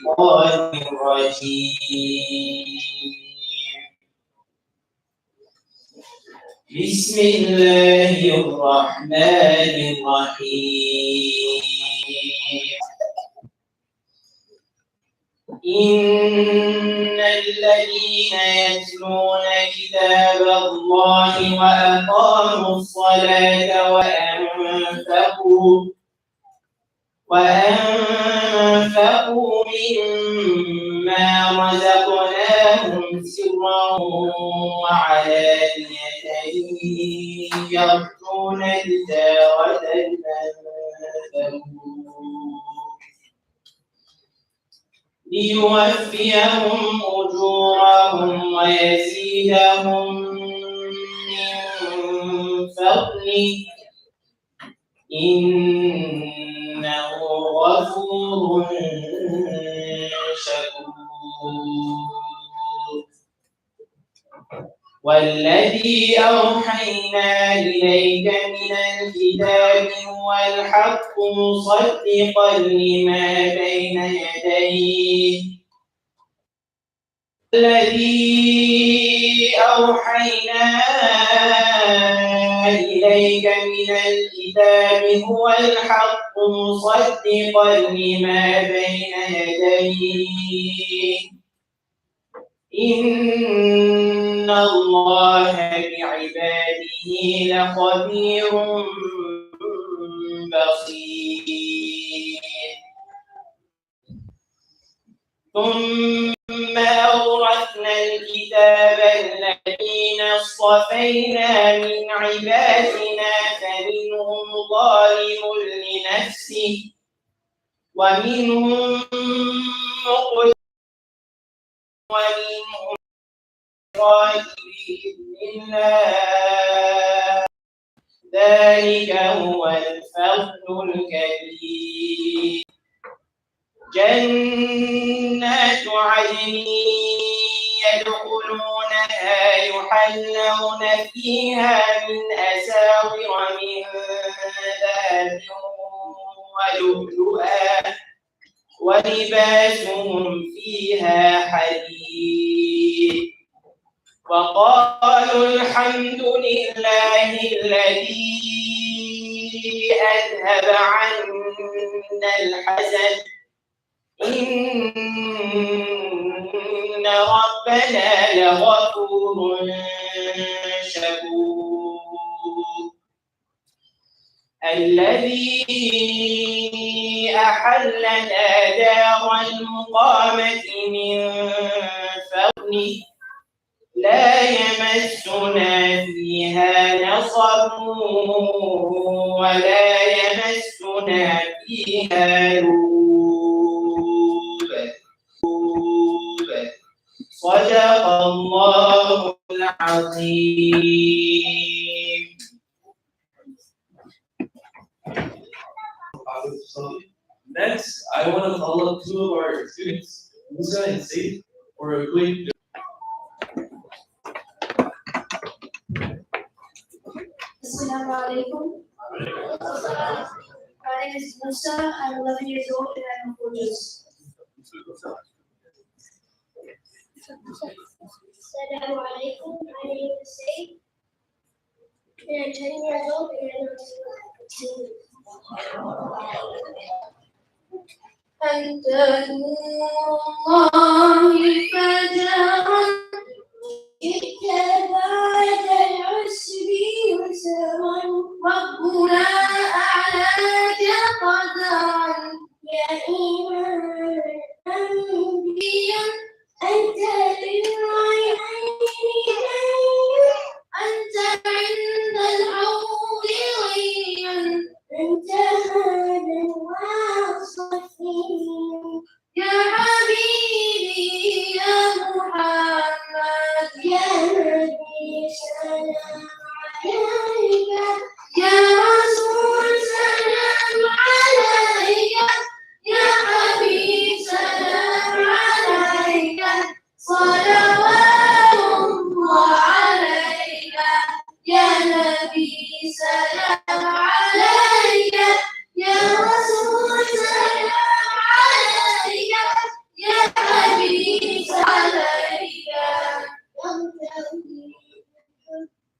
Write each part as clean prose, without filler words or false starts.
الشيطان الرجيم. بسم الله الرحمن الرحيم. إن الذين يتلون كتاب الله وأقاموا الصلاة وأنفقوا مما رزقناهم سرا وعلانية يرجون تجارة لن تبور ليوفيهم أجورهم ويزيدهم من فضله إنه غفور شكور. والذي أوحينا إليك من الكتاب هو الحق مصدقا لما بين يديه الذي أوحينا إليك من الكتاب هو الحق مصدقا لما بين يديه إن الله بعباده لخبير بصير. ثم أورثنا الكتاب الذين اصطفينا من عبادنا فمنهم ظالم لنفسه ومنهم مقتصد ومنهم بإذن الله ذلك هو الفضل الكبير. جنات عدن يدخلونها يحلون فيها من أساور من ذهب ولؤلؤا ولباسهم فيها حرير. وقالوا الحمد لله الذي أذهب عنا الحزن إن ربنا لغفور شكور. الذي أحلنا دار المقامة من فضله لا يمسنا فيها نصب ولا يمسنا فيها لغوب. صدق الله العظيم. Next, I want to call up two of our students, Musa and Saif, for a quick. Assalamu alaikum. My name is Musa. I'm 11 years old and I'm a Buddhist. Assalamu alaikum. My name is Saif and I'm 10 years old and I'm a Buddhist. أنت الله فجرا جئت بعد العسر يسرا ربنا أعلاك قدرا يا إمام الأنبياء أنت للعينين أنت عند العود غيا أنت هذا الواصفين يا حبيب يا حبيب عليك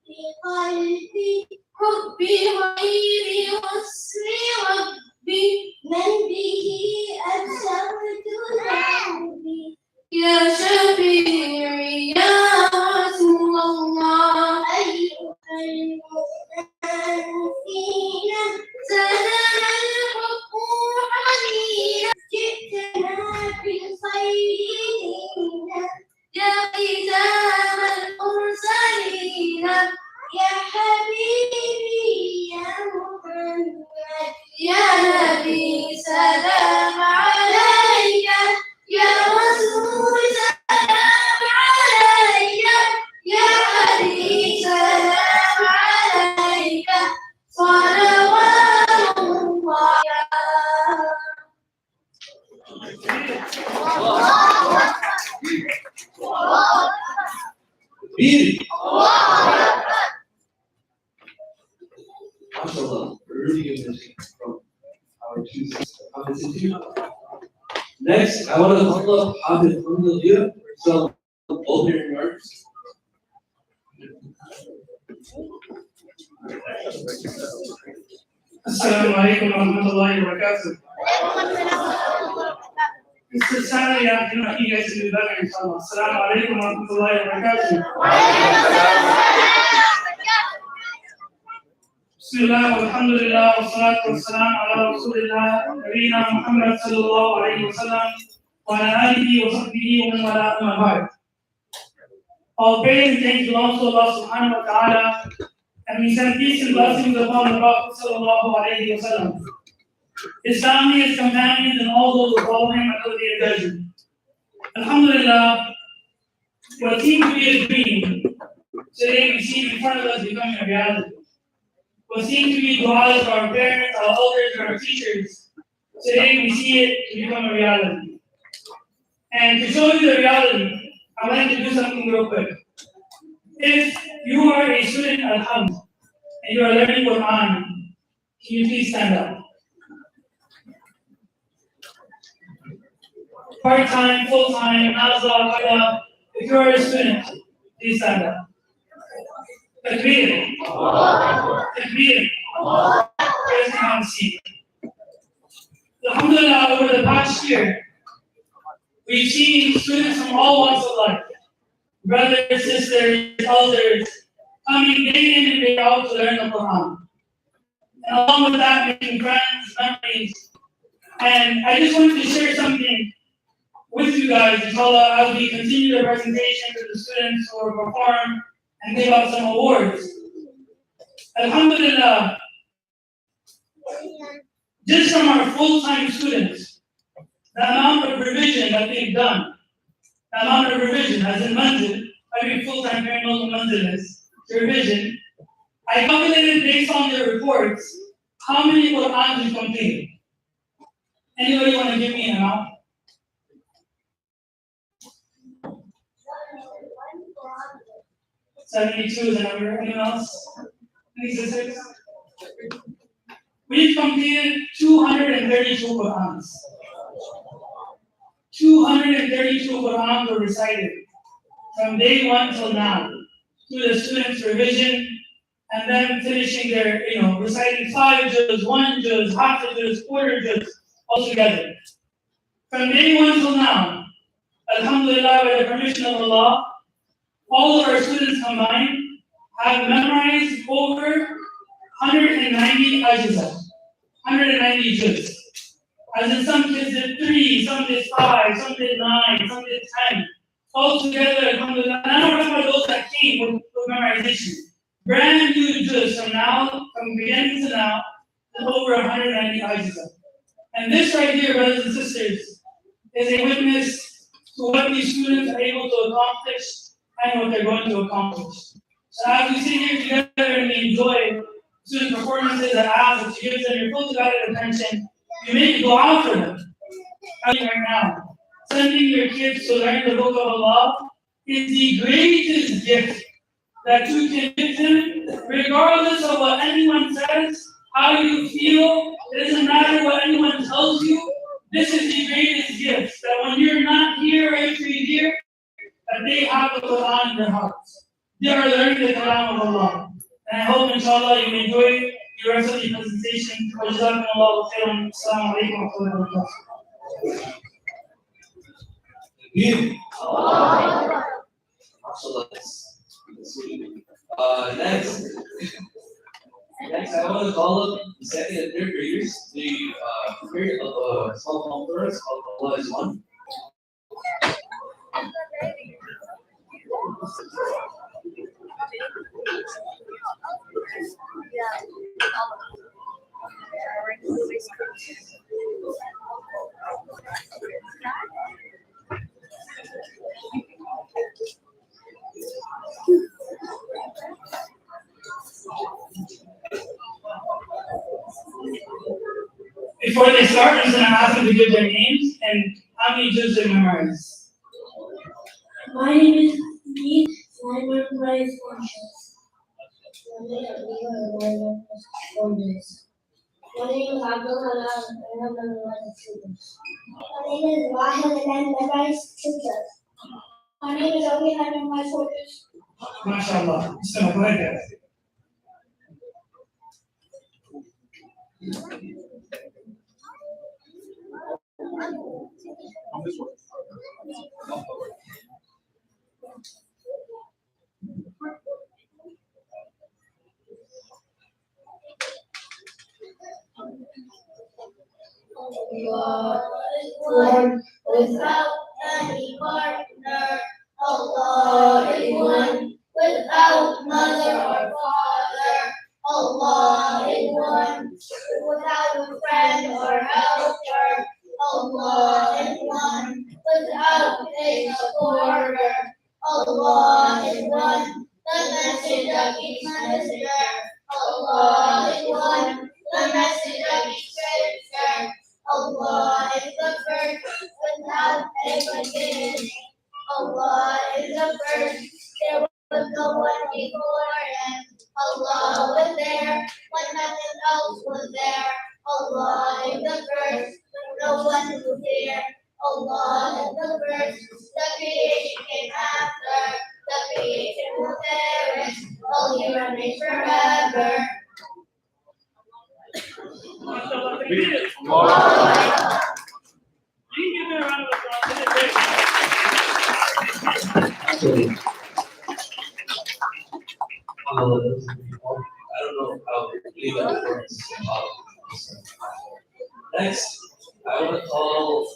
في قلبي حبي غيري وصفي ربي من به أبصرت ذنبي يا شفيعي يا رسول الله أيها المختار فينا زادنا الحب حنينا جئتنا بالخير دينا يا ختام المرسلين يا حبيبي يا محمد يا نبي سلام عليك يا رسول سلام عليك يا حبيب سلام عليك صلوات الله Read. MashaAllah, really good music from our two sisters. Next, I want to call up Hafid Hamdulillah for some opening remarks. Assalamu alaikum wa rahmatullahi wa barakatuh. Mr. Sani, I think you guys can do better, inshallah. Assalamu alaikum wa rahmatullahi wa barakatuh. Bismillah, walhamdulillah, wa salatu wa salam ala rasulillah, nabina Muhammad sallallahu alayhi wa sallam, wa ala alihi wa sahbihi wa man wala amma ba'd. All praise and thanks belongs to Allah subhanahu wa ta'ala, and we send peace and blessings upon the Prophet sallallahu alayhi wa sallam, his family, his companions, and all those who follow him until the day of judgment. Alhamdulillah, what seemed to be a dream, today we see in front of us becoming a reality. What seemed to be du'as of our parents, our elders, or our teachers, today we see it to become a reality. And to show you the reality, I want to do something real quick. If you are a student at Hum and you are learning Quran, can you please stand up? Part-time, full-time, Nazla, Qada, if you are a student, please stand up. Takbir. Takbir. Praise the Lord. Alhamdulillah, over the past year, we've seen students from all walks of life, brothers, sisters, elders, coming day in and day out to learn the Quran. And along with that, making friends, memories. And I just wanted to share something with you guys, inshallah, as we continue the presentation to the students who will perform and give out some awards. Alhamdulillah, just from our full-time students, the amount of revision that they've done, the amount of revision, as in manzil, every full-time parent knows what manzil is, revision, I calculated based on their reports, how many Qur'ans we completed. Anybody want to give me an amount? 72 is the number. Anyone else? Any sisters? We've completed 232 Qur'ans. 232 Qur'ans were recited from day one till now, through the students' revision, and then finishing their, reciting 5 juz, 1 juz, half a juz, quarter juz, all together. From day one till now, alhamdulillah, by the permission of Allah, all of our students combined have memorized over 190 ajza, 190 juz. As in some kids did 3, some did 5, some did 9, some did 10. All together, alhamdulillah. And I don't remember those that came with memorization. Brand new juz from beginning to now, is over 190 ajza. And this right here, brothers and sisters, is a witness to what these students are able to accomplish and what they're going to accomplish. So as we sit here together and we enjoy student performances and ask that you give them your full divided attention, you make dua for them. Right now, sending your kids to learn the book of Allah is the greatest gift that you can give them, regardless of what anyone says, how you feel. It doesn't matter what anyone tells you. This is the greatest gift, that when you're not here that they have the Quran in their hearts. They are learning the Kalam of Allah. And I hope, inshallah, you enjoy the rest of the presentation. Jazakumullahu khairan. Assalamu alaikum wa rahmatullahi wa barakatuh. Again. MashaAllah. Next, I want to call up the second and third graders. They prepared a small poem for us called Allah is One. Before they start, I'm just going to ask them to give their names and how many juz they memorized. My name is Dean, and I memorize functions. My name is Abdullah, and I memorize figures. My name is Wahid, and I memorize figures. My name is Obi, and I memorize figures. MashaAllah. So, go ahead, guys. Allah is one, without any partner. Allah is one, without mother or father. Allah is one, without a friend or helper. Allah is one, without a supporter. Allah is one, the message of each messenger. Allah is one, the message of each scripture. Allah is the first, without a beginning. Allah is the first, there was no one before him. Allah was there, when nothing else was there. Allah is the first, when no one was there. Allah is the first, the creation came after. The creation will perish, all he remains forever. MashaAllah. They did it. You can give them a round of applause. They did great. I don't know how to leave that works. Next, I want to call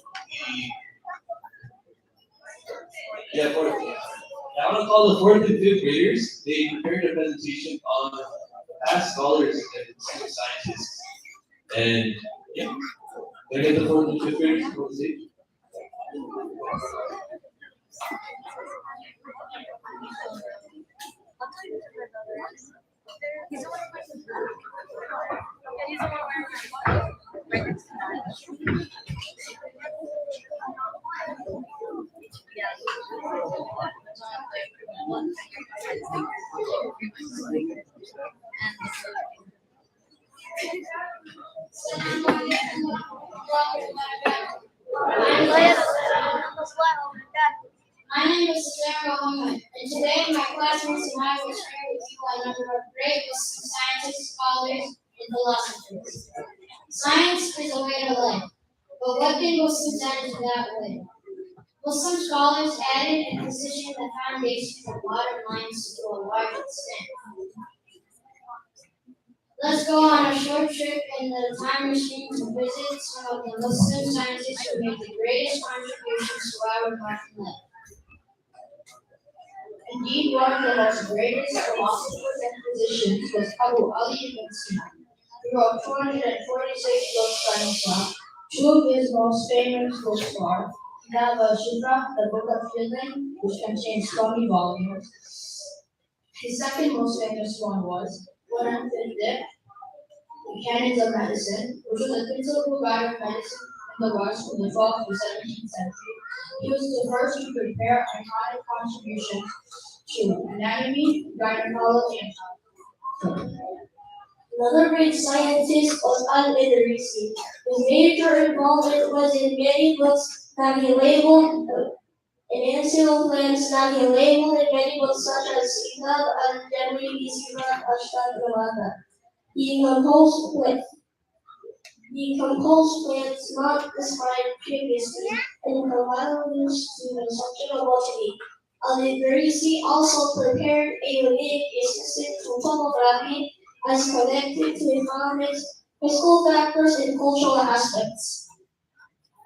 the fourth and fifth graders. They prepared a presentation on past scholars and senior scientists. And yeah, they get the fourth and fifth graders on the stage. He's the one right next to that. My name is Sarah Mohammed, and today my classmates and I will share with you a number of great Muslim scientists, scholars, and philosophers. Science is a way to live, but what did Muslims add to that way? Muslim scholars added and positioned the foundation of modern minds to a large extent. Let's go on a short trip in the time machine to visit some of the Muslim scientists who made the greatest contributions to our modern life. Indeed, one of the most greatest philosophers and physicians was Abu Ali ibn Sina. He wrote 246 books on Islam. Two of his most famous books are Kitab al-Shifra, the Book of Fiqh, which contains 20 volumes. His second most famous one was Quran al-Fiqh, the Canons of Medicine, which was a considerable guide of medicine in the West from the 12th to 17th century. He was the first to prepare iconic contributions to anatomy, gynecology, and health. Another great scientist was Al-Idrisi. His major involvement was in many books that he labeled Medicinal plants now can labeled in many books such as Kitab al-Jabri Isirat al-Shadrawada. Decomposed plants not described previously and provided to the section of botany. Al-Ibrisi also prepared a unique assistant for topography as connected to economics, fiscal factors, and cultural aspects.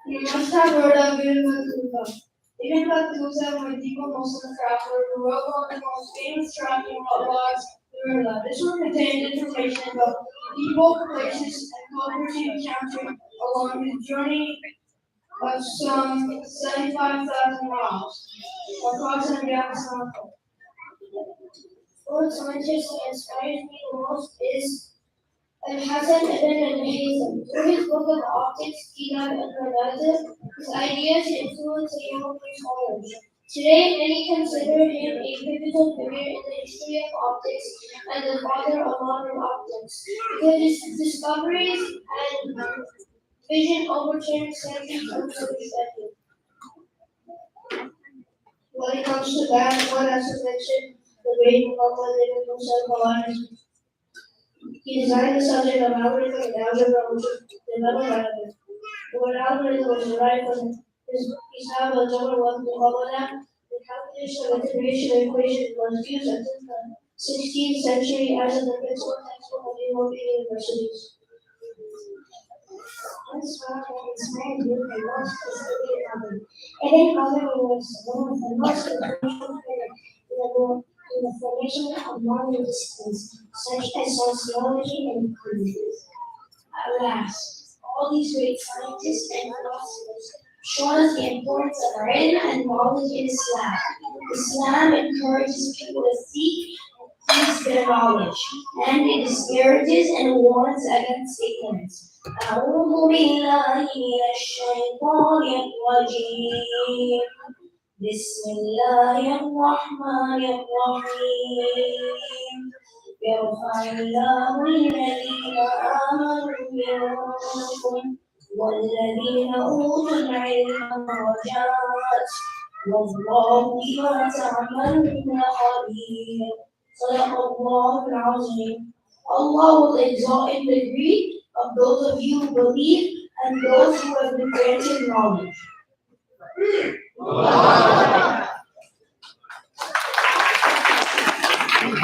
You must have heard of Ibn Battuta. Ibn Battuta, Madiba Muslim traveler who wrote one of the most famous traveling logs, the Rula. This one contained information about people, places, and cultures he encountered along his journey of some 75,000 miles across the Amazon. What scientist inspires me the most is Hassan ibn al-Haytham. Through his book of optics, Kitab al-Radazah, his ideas influenced the European scholars. Today, many consider him a pivotal figure in the history of optics and the father of modern optics, because his discoveries and vision overturned centuries of perspective. When it comes to that, one has to mention the great Muhammad ibn Musa al-Khawarizmi. He designed the subject of algorithm and algebra, which was developed by him. The word algorithm was derived from his Islam al-Jabr wa Muqabala. The calculation of integration equation was used until the 16th century as the principal textbook of European universities. This rock inspired you the most specifically Adam. Ibn Khaldun was one of the most influential figures in the formation of modern disciplines, such as sociology and economy. Alas, all these great scientists and philosophers show us the importance of ilm and knowledge in Islam. Islam encourages people to seek and use their knowledge, and it discourages and warns against ignorance. أعوذ بالله من الشيطان الرجيم. بسم الله الرحمن الرحيم. يرفع الله الذين آمنوا منكم والذين أوتوا العلم درجات والله بما تعملون خبير. صدق الله العظيم. Allah will exalt in the greed of those of you who believe and those who have been granted knowledge.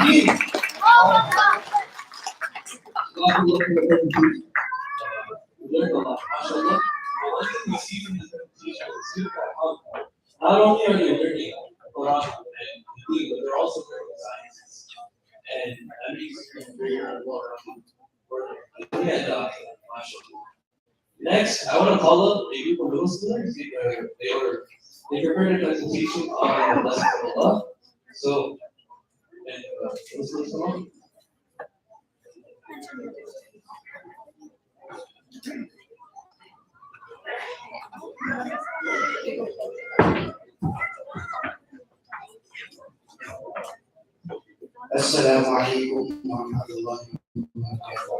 We learned a lot, mashallah. One thing we see from this presentation is how not only are they learning Quran and Hadith, but they're also learning sciences. And that makes them very well rounded. Yeah, mashallah. Next, I want to call up a group of middle schoolers. They prepared a presentation on the blessing of Allah. So, and what's the first one? Assalamu alaikum wa rahmatullahi wa barakatuh.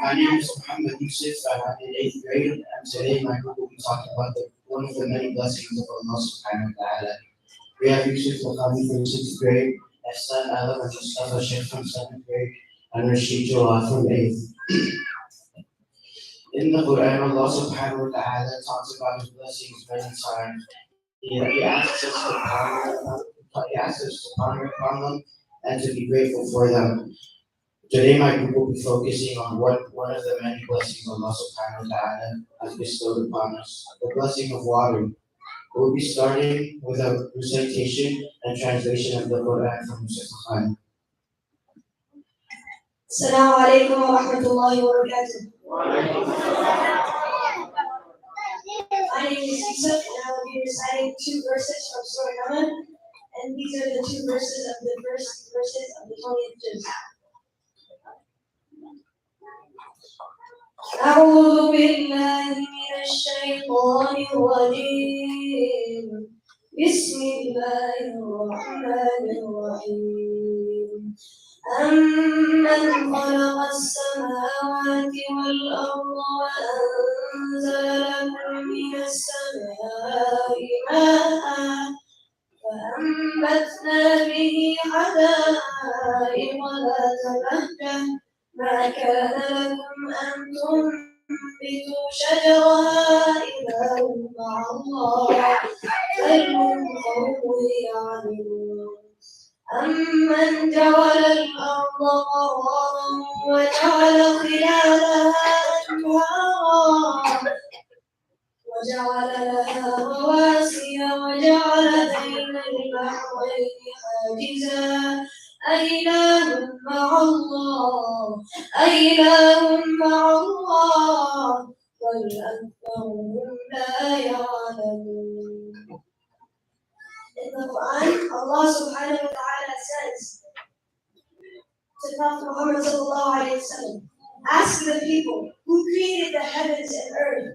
My name is Muhammad Yusuf. I'm in 8th grade, and today my group will be talking about one of the many blessings of Allah subhanahu wa ta'ala. We have Yusuf Al-Khami from 6th grade, Ehsan Alam and Mustafa Sheikh from 7th grade, and Rashid Jawad from 8th. In the Quran, Allah subhanahu wa ta'ala talks about his blessings many times. He asks us to ponder upon them and to be grateful for them. Today, my group will be focusing on one of the many blessings Allah subhanahu wa ta'ala has bestowed upon us, the blessing of water. We'll be starting with a recitation and translation of the Quran from Yusuf Khan. Assalamu alaikum wa rahmatullahi wa barakatuh. My name is Yusuf, and I will be reciting 2 verses from Surah Nahl, and these are the 2 verses of the first verses of the 20th juz. أعوذ بالله من الشيطان الرجيم. بسم الله الرحمن الرحيم. أمن خلق السماوات والأرض وأنزل لكم من السماء ماء فأنبتنا به حدائق ذات بهجة ما كان لكم أن تنبتوا شجرها إلا مع الله بل هم قوم يعلمون أمن جعل الأرض قرارا وجعل خلالها أنهارا وجعل لها رواسي وجعل بين البحرين حاجزا أإله مع الله بل أكثرهم لا يعلمون. In the Quran, Allah subhanahu wa ta'ala says to Prophet Muhammad sallallahu alayhi wa sallam, ask the people who created the heavens and earth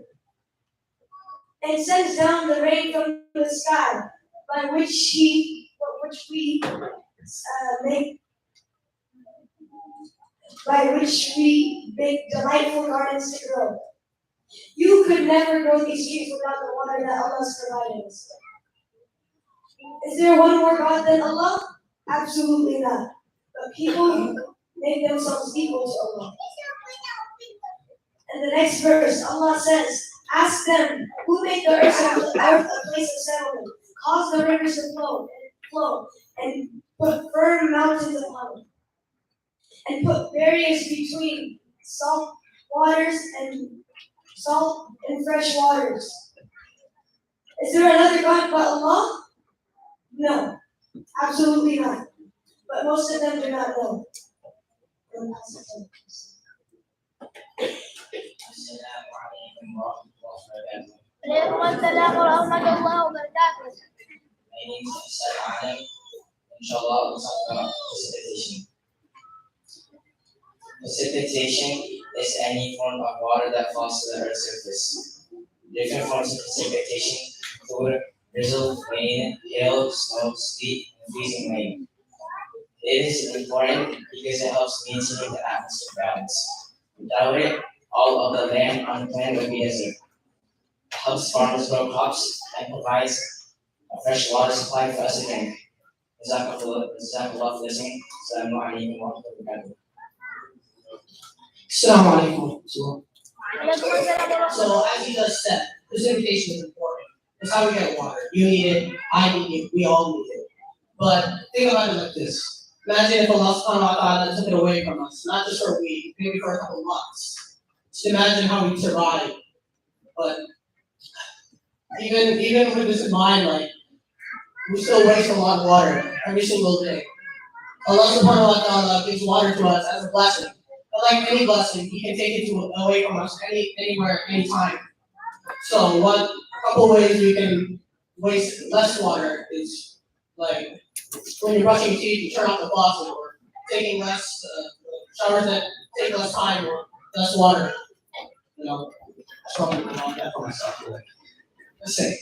and sends down the rain from the sky by which we make delightful gardens to grow. You could never grow these trees without the water that Allah has provided us. Is there one more God than Allah? Absolutely not. But people make themselves equal to Allah. And the next verse, Allah says, ask them who made the earth a place of settlement, caused the rivers to flow, and put firm mountains upon it, and put barriers between salt and fresh waters. Is there another God but Allah? No, absolutely not. But most of them do not know. Assalamualaikum warahmatullahi wabarakatuh. My name is Ustaz Adam. Inshallah, we'll talk about precipitation. Precipitation is any form of water that falls to the earth's surface. Different forms of precipitation include drizzle, rain, hail, snow, sleet, and freezing rain. It is important because it helps maintain the atmospheric balance. Without it, all of the land on the planet would be desert. It helps farmers grow crops and provides a fresh water supply for us to drink. Jazakallah for listening. Assalamu alaikum wa rahmatullahi wa barakatuh. Assalamu alaikum. So as you just said, precipitation is important. It's how we get water. You need it, I need it, we all need it. But think about it like this. Imagine if Allah subhanahu wa ta'ala took it away from us, not just for a week, maybe for a couple of months. Just imagine how we'd survive. But even with this in mind, like, we still waste a lot of water every single day. Allah subhanahu wa ta'ala gives water to us as a blessing. But like any blessing, He can take it away from us anywhere, anytime. So a couple ways we can waste less water is like when you're brushing your teeth, you turn off the faucet, or taking less showers that take less time or less water. You know, that's probably wrong that for myself. Let's say.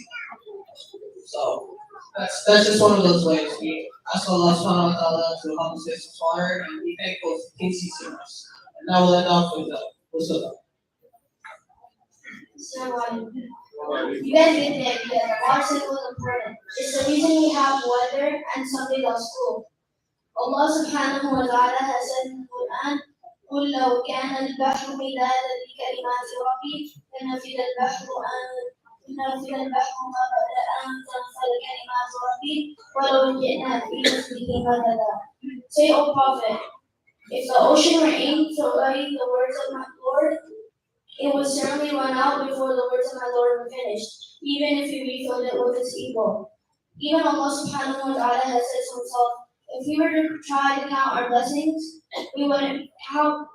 So that's just one of those ways. We ask Allah subhanahu wa ta'ala to help us save some water and be thankful for things He's given us. And now we'll end off with the You guys get the idea. The water cycle is important. It's the reason we have weather and Sunday at school. Allah subhanahu wa ta'ala has said in the Quran, قُلْ لَوْ كَانَ الْبَحْرُ مِدَادًا لِكَلِمَاتِ رَبِّي لَنَفِدَ الْبَحْرُ ما بعد أن تنفذ كلمات ربي ولو جئنا بمثله مددا. Say, O Prophet, if the ocean rained to write the words of my Lord, it would certainly run out before the words of my Lord were finished, even if He refilled it with its equal. Even Allah subhanahu wa ta'ala has said to Himself, if we were to try to count our blessings, we wouldn't count.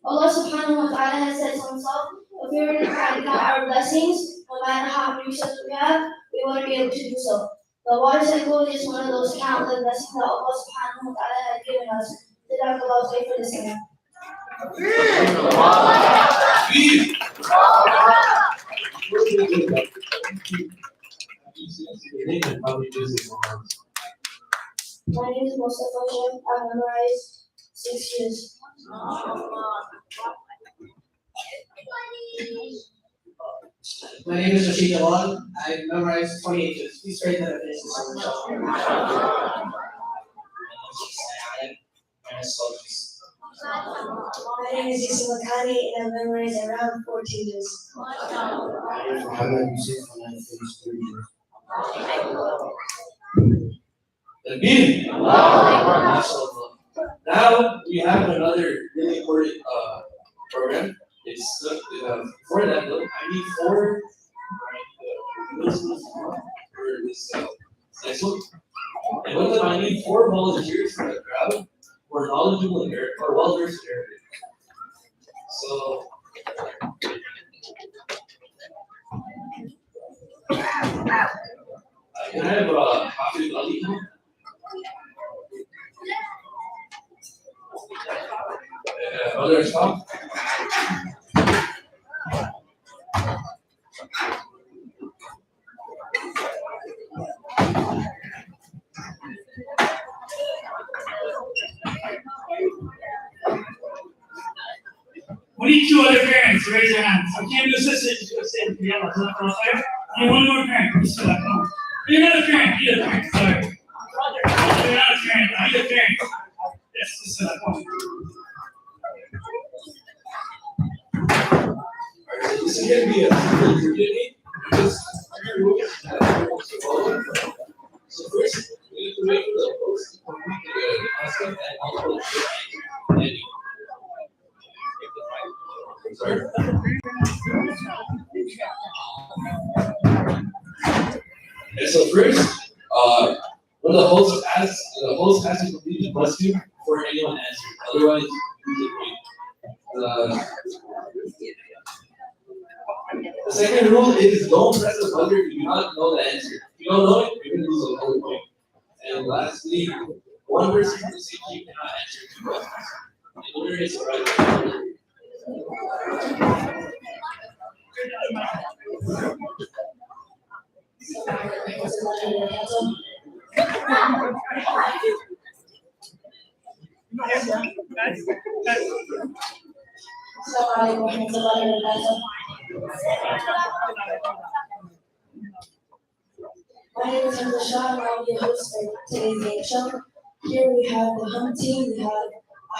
Allah subhanahu wa ta'ala has said to Himself, if we were to try to count our blessings, no matter how many resources we have, we wouldn't be able to do so. The water cycle is one of those countless blessings that Allah subhanahu wa ta'ala has given us. Jazakallah khair for listening. Probably busy for months. My name is Mustafa Shem. I memorized 6 years. My name is Rashid Awad. I memorized 28 years. Please raise that finish this over. My name is Adam. My name is Soldiers. My name is Yusuf Makani and I memorized around 14 years. My name is Muhammad Yusuf and I finished 3 years. Takbir. MashaAllah. Now we have another really important program. It's before that though, I need 4 for this next one. And with them, I need 4 volunteers from the crowd who are knowledgeable in Arabic or well versed in Arabic. So can I have Hafid Ali come? Other stuff? We need 2 other parents to raise their hands. I can't do assistant, just go say, yeah, I need 1 more parent. Bismillah, come on. You're not a parent, you're a parent, sorry. You're not a parent, I need a parent. Yes, Bismillah, come on. Alright, so this is gonna be a simple activity. Just so first, we need to wait for the host to complete the concept and multiple choice. Sorry. And so first, when the host has to complete the question before anyone answers. Otherwise, you get wait. The second rule is don't press the buzzer if you do not know the answer. If you don't know it, you're going to lose a whole point. And lastly, one person who says you cannot answer 2 questions. In order is the right answer. My name is Hamza Shah and I'll be your host for today's game show. Here we have the home team, we have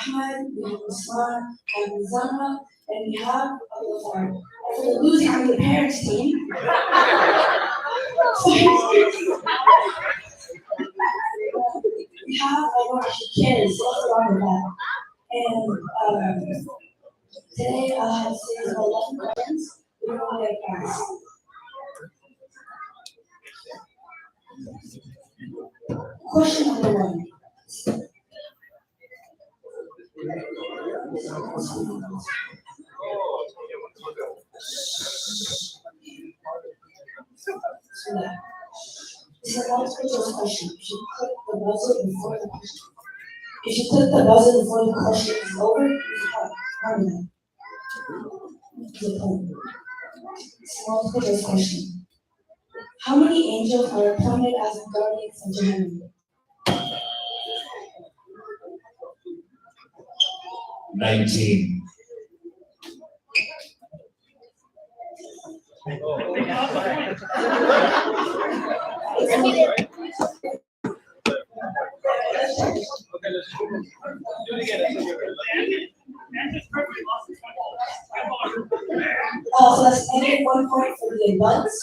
Ahmed, we have Usman, and Zama, and we have Abdullah. And for the losing from the parents team, we have Omar Shakir, so what's wrong with that? And today I have a series of 11 questions. We're going to get past. Question number 1. It's a multiple choice question. You should click the buzzer before the question. If you click the buzzer before the question is over, you have harmony. It's a multiple choice question. How many angels are appointed as guardians of Jahannam? 19. Oh, so let's negative 1 point for the buds.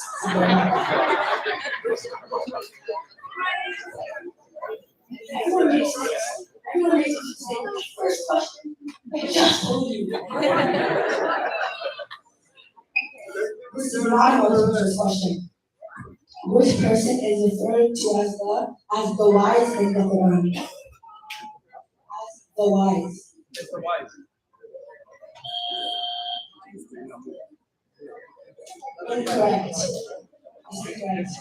Everyone makes this. Everyone makes this mistake. First question, I just told you. This is not a multiple choice question. Which person is referred to as the wise in the Quran? As the wise. Incorrect. Is incorrect.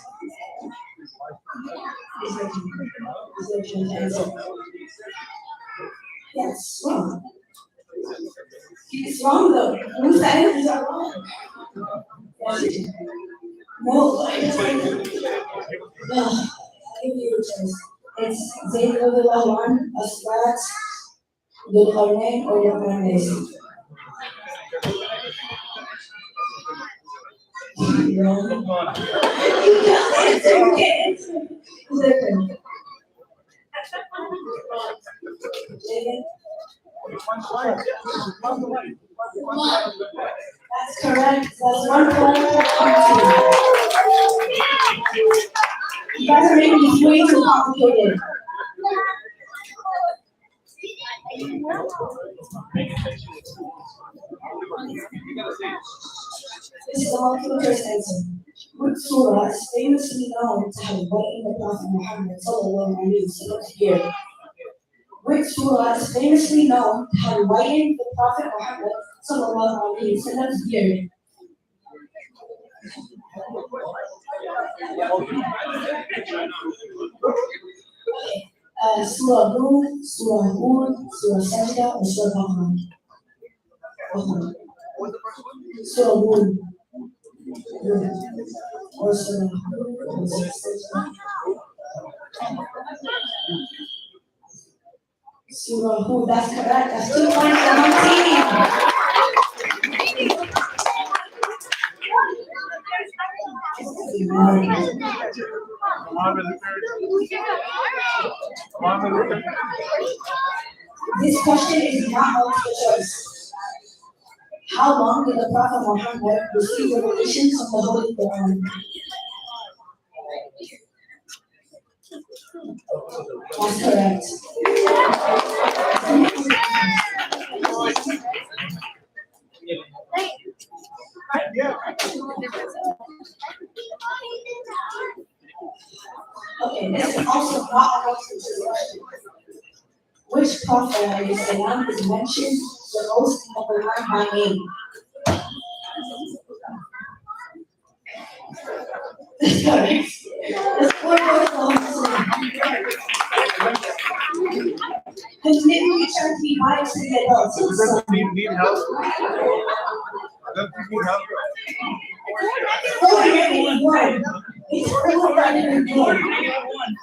Is there an answer? Yes, wrong. It's wrong though. Who said it? Is that wrong? Yes, it is. No, I just no. I'll give you a choice. A, it's Zayd radiallahu anhu, Asbat, Dhul Qarnayn, or Yaqanes. That's correct. That's 1 point. You guys are making this way too complicated. This is a multiple choice answer. Which surah is famously known to have whitened the Prophet Muhammad sallallahu alaihi wasallam here? Which surah is famously known to have whitened the Prophet Muhammad sallallahu alaihi wasallam's beard? Surah Nur, Surah Hud, Surah Sajda, or Surah Baqarah? Surah Hud. Or Surah Hud, or Surah Sajda. Surah Hud, that's correct. That's 2 points for one team. This question is not multiple choice. How long did the Prophet Muhammad receive revelations from the Holy Quran? That's correct. Okay, this is also not a multiple choice question. Which prophet salam is mentioned the most in the Quran by name? That's correct. That's 4 points for Muslim. Because maybe we try to be biased to get out. Need help? Does he need help? It's already one.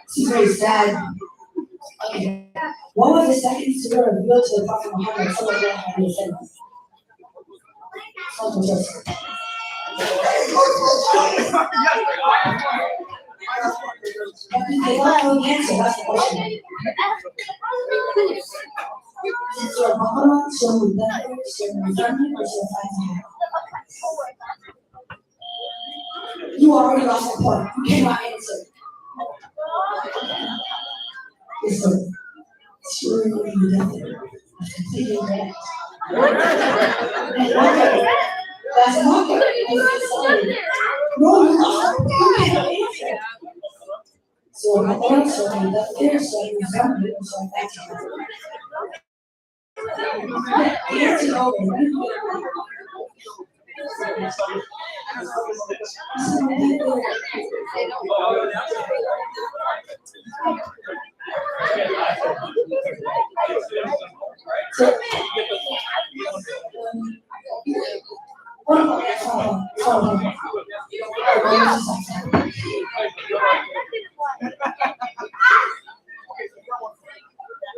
This is very sad. Okay. What was the second surah revealed to the Prophet Muhammad sallallahu alaihi wasallam? They don't know the answer, that's the question. Surah Baqarah, Surah Mudaththir, Surah Muzammil, or Surah Fatiha? You already lost a point. You cannot answer. Yes, sir. Surah Mudaththir. That's completely correct. That's not correct. No, you lost a point. You cannot answer. Surah Baqarah, Surah Mudaththir, Surah Muzammil, or Surah Fatiha? The answer is over.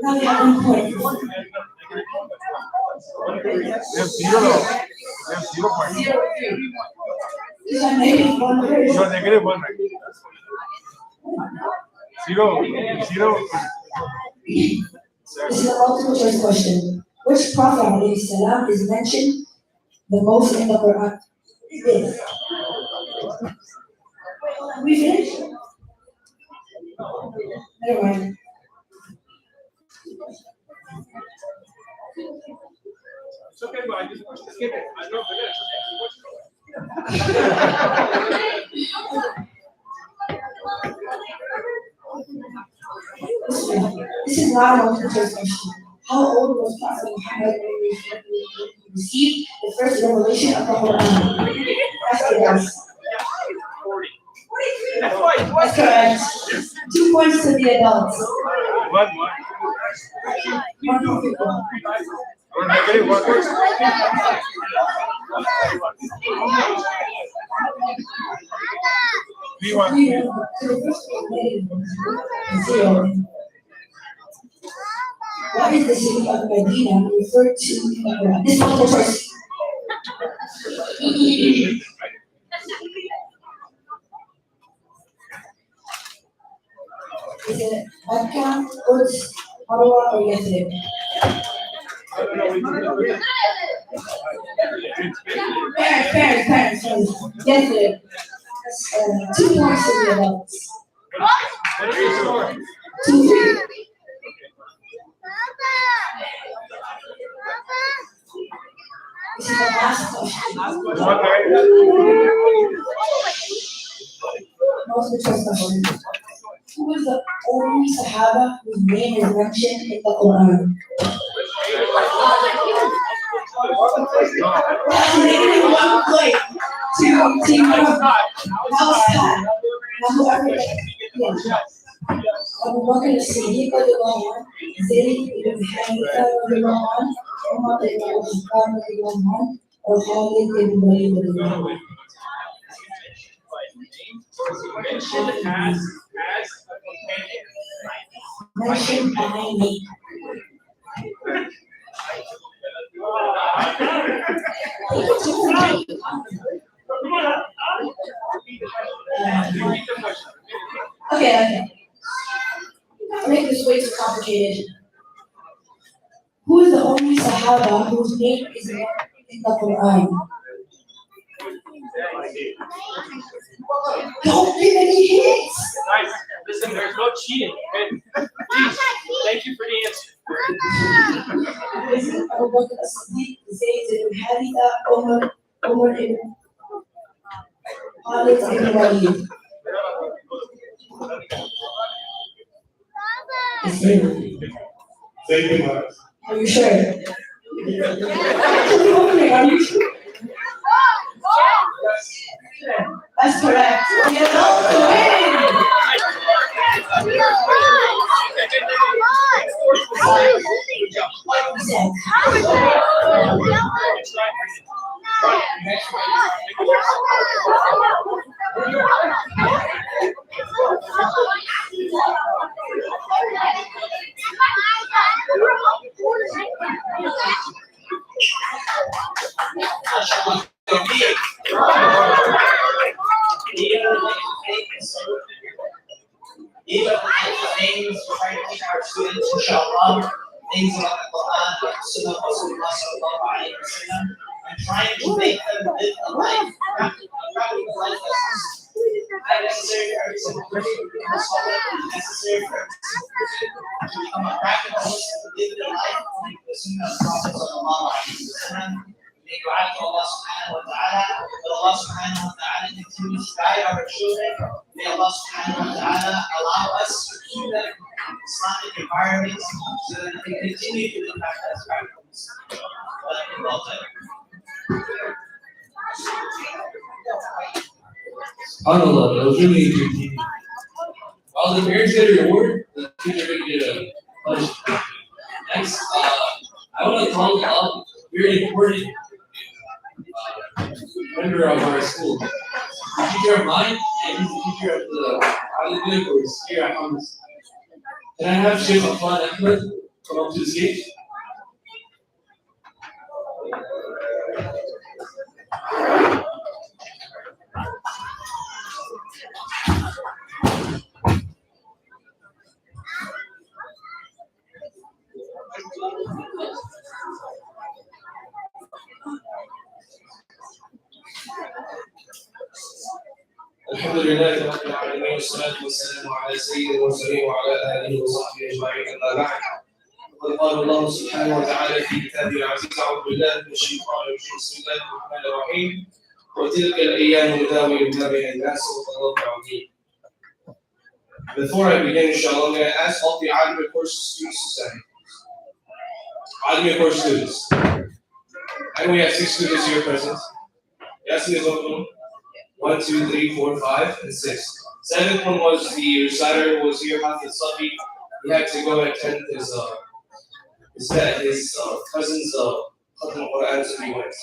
Now we have 1 point. There's 0. There's 0 points. These are negative 1 words. You are negative 1, right? 0. 0. This is a multiple choice question. Which Prophet alayhi salam is mentioned the most in the Quran? Yes. We finished? Never mind. It's okay, but I just skip it. I know, but This is not a multiple choice question. How old was Prophet Muhammad when he received the first revelation of the Quran? Ask it us. 40. That's correct. 2 points to the adults. One. One more people. We want. Three to the first grade. Zero. What is the city of Medina referred to in the Quran? This one first. Is it Mecca, Quds, Marwa, or Yathrib? Parents, sorry. Yathrib. 2 points to the adults. 2, 3. This is the last question. Multiple choice number. Who is the only Sahaba whose name is mentioned in the Quran? That's one point to Team House Pat. Now whoever, yeah. Abu Bakr as-Siddiq radiallahu anhu, Zayd ibn Haritha radiallahu anhu, Umar ibn al-Khattab radiallahu anhu, or Khalid ibn Walid radiallahu anhu. Mentioned by name. Okay. I'll make this way too complicated. Who is the only Sahaba whose name is mentioned in the Quran? Don't give any hints! Guys, listen, there's no cheating, okay? Please, thank you for the answer. Abu Bakr as-Siddiq, Zayd ibn Haritha, Umar ibn Khalid ibn Walid. Are you sure? Are you sure? That's correct. You don't win. Even things we're trying to teach our students, inshallah, things about the Quran, like Sunnah of Rasulullah sallallahu alayhi wa sallam, and trying to make them live a life, practical life lessons. Not necessary for every single person to become a scholar, necessary for every single person to become a practical Muslim, to live their life like the Sunnah of the Prophet sallallahu alayhi wa sallam. May dua to Allah subhanahu wa ta'ala, that Allah subhanahu wa ta'ala continues to guide our children. May Allah subhanahu wa ta'ala allow us to keep them in Islamic environments so that they continue to live back as practices. Well done. SubhanAllah, that was really entertaining. While the parents get a reward, the teacher will get a punishment. Next, I want to call up a very important member of our school. The teacher of mine and he's the teacher of the Arabic course here at Hummus. Can I have Sheikh Afan Ahmed come up to the stage? الحمد لله رب العالمين والصلاة والسلام على سيد المرسلين وعلى آله وصحبه أجمعين أما بعد وقد قال الله سبحانه وتعالى في كتابه العزيز أعوذ بالله من الشيطان الرجيم بسم الله الرحمن الرحيم وتلك الأيام نداولها بين الناس والله العظيم. Before I begin, inshallah, I'm going to ask all the Arabic course students to stand. Arabic course students. And we have 6 students here present. Yasin is open. 1, 2, 3, 4, 5, and 6. Seventh one was the reciter who was here, Hafiz Safi. He had to go and attend his cousin's Khatam Quran, so he went.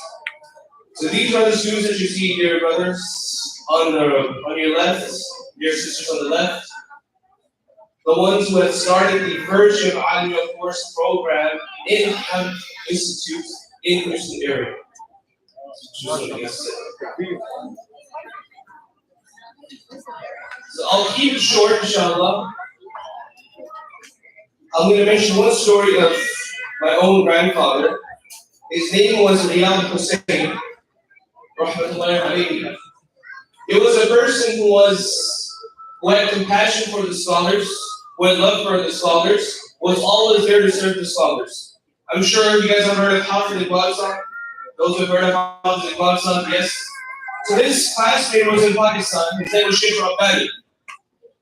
So these are the students that you see, dear brothers, on your left, dear sisters on the left. The ones who have started the Virgin Aliyah course program in Hamd Institute in Houston area. So I'll keep it short, inshallah. I'm going to mention one story of my own grandfather. His name was Riyad Hussein, rahmatullahi alayhi. He was a person who had compassion for the scholars, who had love for the scholars, was always there to serve the scholars. I'm sure you guys have heard of Hafiz Iqbal. Those who have heard of Hafiz Iqbal, yes. So his classmate was in Pakistan. His name was Sheikh Rabbani.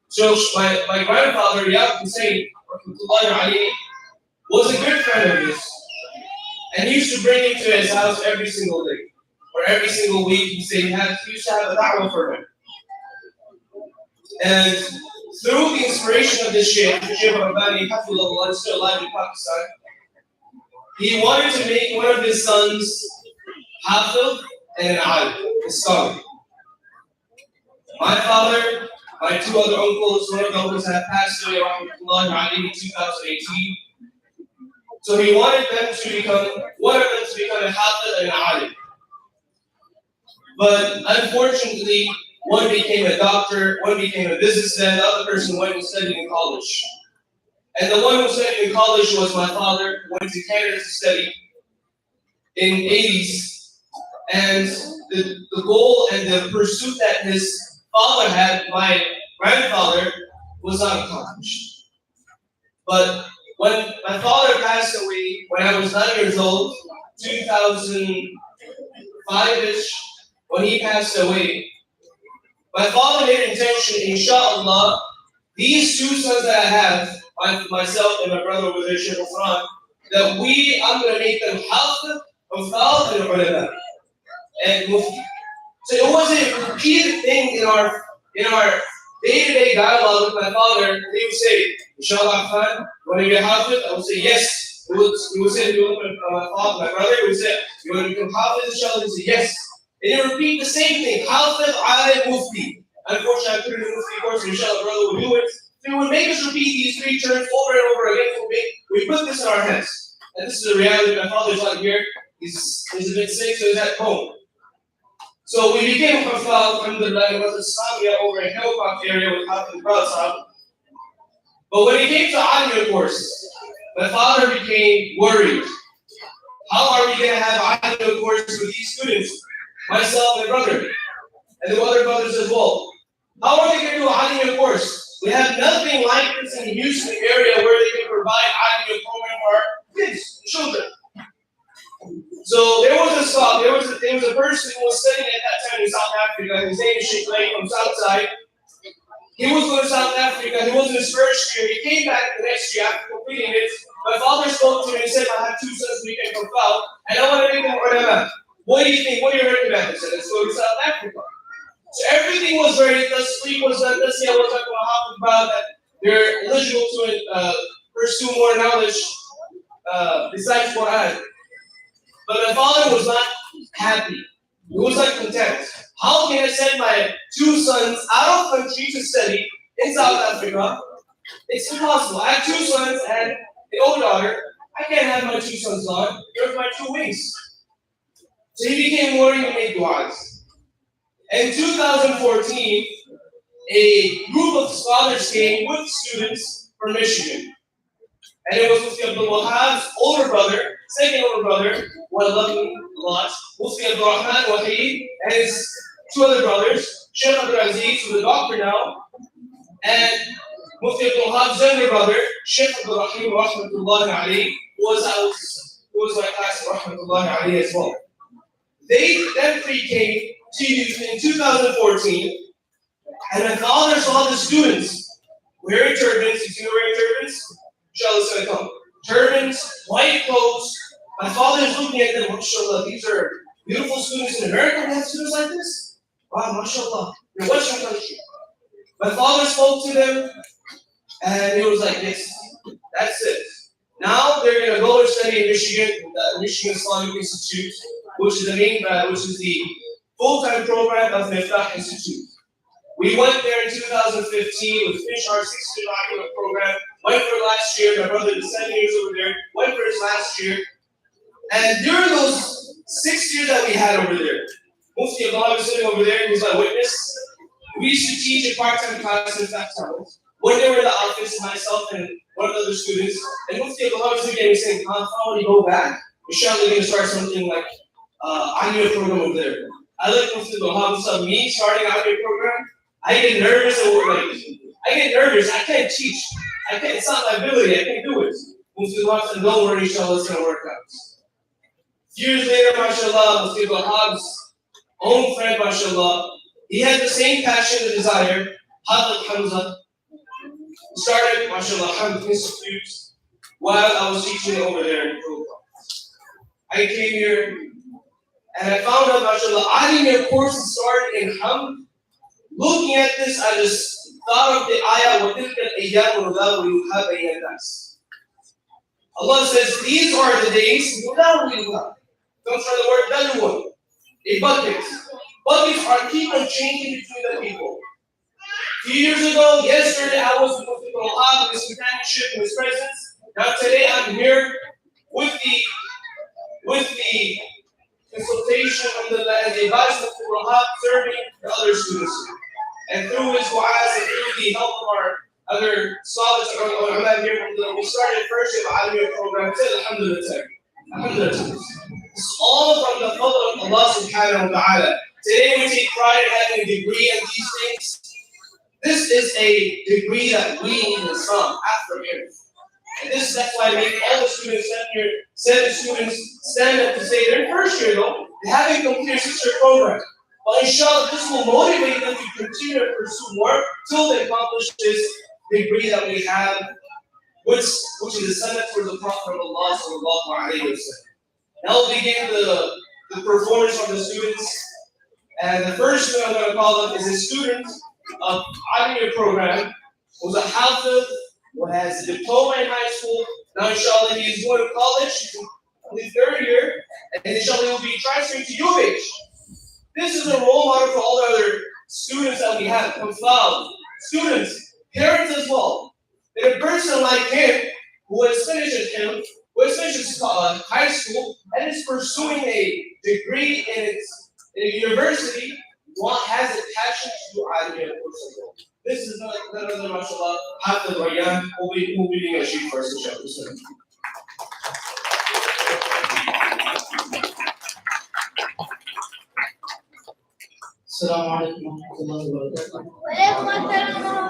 So my grandfather, Riyad Hussein, rahmatullahi alayhi, was a good friend of his. And he used to bring him to his house every single day. Or every single week, he used to have a da'wah for him. And through the inspiration of this Sheikh Rabbani, Hafizullah, is still alive in Pakistan, he wanted to make one of his sons Hafiz and an alim, a scholar. My father, my two other uncles, one of the uncles had passed away in 2018. So he wanted one of them to become a Hafiz and an alim. But unfortunately, one became a doctor, one became a businessman, the other person went and studied in college. And the one who studied in college was my father, who went to Canada to study in the 80s. And the goal and the pursuit that his father had, my grandfather, was not accomplished. But when my father passed away, when I was 9 years old, 2005-ish, when he passed away, my father made an intention, inshallah, these two sons that I have, myself and my brother with their Sheikh Usman, that I'm going to make them Hafiz, Uthal, and Ulama, and Mufti. So it was a repeated thing in our day-to-day dialogue with my father. He would say, inshallah, Khan, you want to be a Hafiz? I would say, yes. He would say, you want to be my brother? He would say, you want to become Hafiz? Inshallah, he would say, yes. And he would repeat the same thing, Hafiz, Alim, Mufti. Unfortunately, I couldn't do Mufti course, so inshallah, brother would do it. So he would make us repeat these three terms over and over again. We put this in our heads. And this is the reality. My father's not here. He's a bit sick, so he's at home. So we became Hafal, alhamdulillah, it was Islamia over in Hillcroft area with Hafiz Iqbal. But when it came to Aliyah course, my father became worried. How are we going to have Aliyah course with these students? Myself and brother, and the other brothers as well. How are they going to do Aliyah course? We have nothing like this in the Houston area where they can provide Aliyah program for our kids, children. So there was a person who was studying at that time in South Africa. His name is Sheikh Lay from Southside. He was going to South Africa. He was in his first year. He came back the next year after completing it. My father spoke to him and said, I have two sons we can profile, and I want to make them ulama. What do you think? What do you recommend? He said, let's go to South Africa. So everything was ready. The sleep was done. Let's see, I was talking about that they're eligible to pursue more knowledge besides Quran. But my father was not happy. He was not content. How can I send my two sons out of country to study in South Africa? It's impossible. I have two sons and an older daughter. I can't have my two sons gone. They're my two wings. So he became worried and made du'as. In 2014, a group of scholars came with students from Michigan. And it was Mufti Abdul Wahhab's older brother, second older brother, who I love him a lot, Mufti Abdul Rahman Wahid, and his two other brothers, Sheikh Abdul Aziz, who's a doctor now, and Mufti Abdul Wahhab's younger brother, Sheikh Abdul Rahim Rahmatullahi alayhi, who was my class Rahmatullahi alayhi as well. Them three came to in 2014, and my father saw the students wearing turbans. You see them wearing turbans? Inshallah, it's going to come. Turbans, white clothes. My father is looking at them. MashaAllah, these are beautiful students in America. We have students like this. Wow, MashaAllah. In a Western country. My father spoke to them, and he was like, yes, that's it. Now they're gonna go and study in Michigan, the Michigan Islamic Institute, which is the full-time program of Miftah Institute. We went there in 2015. We finished our 6-year document program. Went for last year. My brother did 7 years over there. Went for his last year. And during those 6 years that we had over there, Mufti Abdullah was sitting over there, and he's my witness. We used to teach a part-time class in that time. When they were in the office, myself and one of the other students, and Mufti Abdullah was looking at me saying, "Khan, when you go back, inshallah, you're going to start something like Amir program over there." I looked at Mufti Abdullah, so me starting Amir program, I get nervous I can't teach. It's not my ability, I can't do it. Mufti Abdullah said, "Don't worry, inshallah, it's going to work out." Years later, mashallah, Mufti Abdullah's own friend, mashallah, he had the same passion and desire, Hadrat Hamza. Started, mashallah, Hamza Institute while I was teaching over there in Peru. I came here and I found out, mashallah, Alimir course started in Hamd. Looking at this, I just thought of the ayah, وَتِلْكَ الْأَيَّامُ نُدَاوِلُهَا بَيْنَ النَّاسِ. Allah says, these are the days, نُدَاوِلُهَا. Comes from the word dalwun, a bucket. Buckets are keep on changing between the people. A few years ago, yesterday, I was with Mufti Abdullah, with his companionship and his presence. Now today, I'm here with the consultation and the advice of Mufti Abdullah, serving the other students. And through his du'as and through the help of our other scholars or ulama here, we started first in the Alimiyah program till alhamdulillah. Alhamdulillah. It's all from the fadl of Allah subhanahu wa ta'ala. Today we take pride in having a degree in these things. This is a degree that we in Islam after marriage. And that's why I make all the students stand here, 7 students stand up to say they're first year though, they haven't completed 6-year program. But inshallah, this will motivate them to continue to pursue more till they accomplish this degree that we have, which is the sunnah for the Prophet of Allah sallallahu alayhi wa sallam. Now we'll begin the performance from the students. And the first student I'm going to call up is a student of Alimiyah program, who's a Hafiz, who has a diploma in high school. Now inshallah he's going to college, he's in the 3rd year, and inshallah he'll be transferring to UH. This is a role model for all the other students that we have, students, parents as well. That a person like him, who has finished his high school and is pursuing a degree in a university, has a passion to do Alimiyah course as well. This is none other, mashallah, Hafiz Rayyan, who will be doing a sheet first, inshallah. Assalamu alaikum wa rahmatullahi wa barakatuh.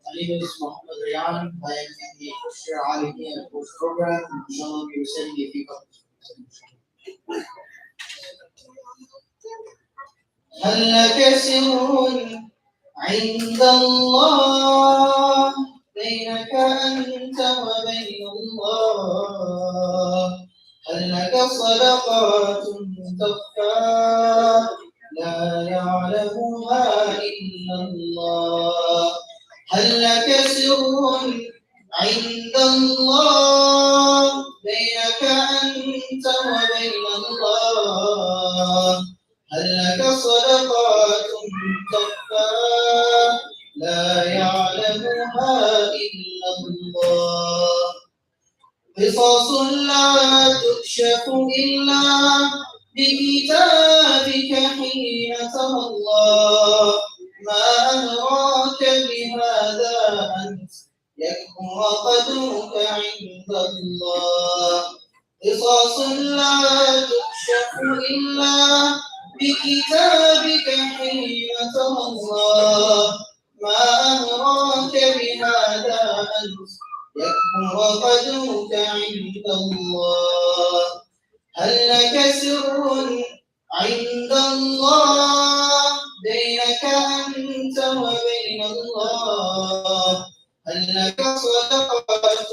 My name is Muhammad Rayyan. I am in the first year Alimiyah course program. Inshallah, we are reciting a few couplets. هل لك سر عند الله بينك أنت وبين الله هل لك صدقات تخفى لا يعلمها إلا الله هل لك سر عند الله بينك أنت وبين الله هل لك صدقات تخفى لا يعلمها إلا الله قصص لا تكشف إلا بكتابك حين ترى الله ما أدراك بهذا أنت يكبر قدرك عند الله قصص لا تكشف إلا بكتابك حين ترى الله ما أدراك بهذا أنت يكبر قدرك عند الله هل لك سر عند الله بينك أنت وبين الله هل لك صدقات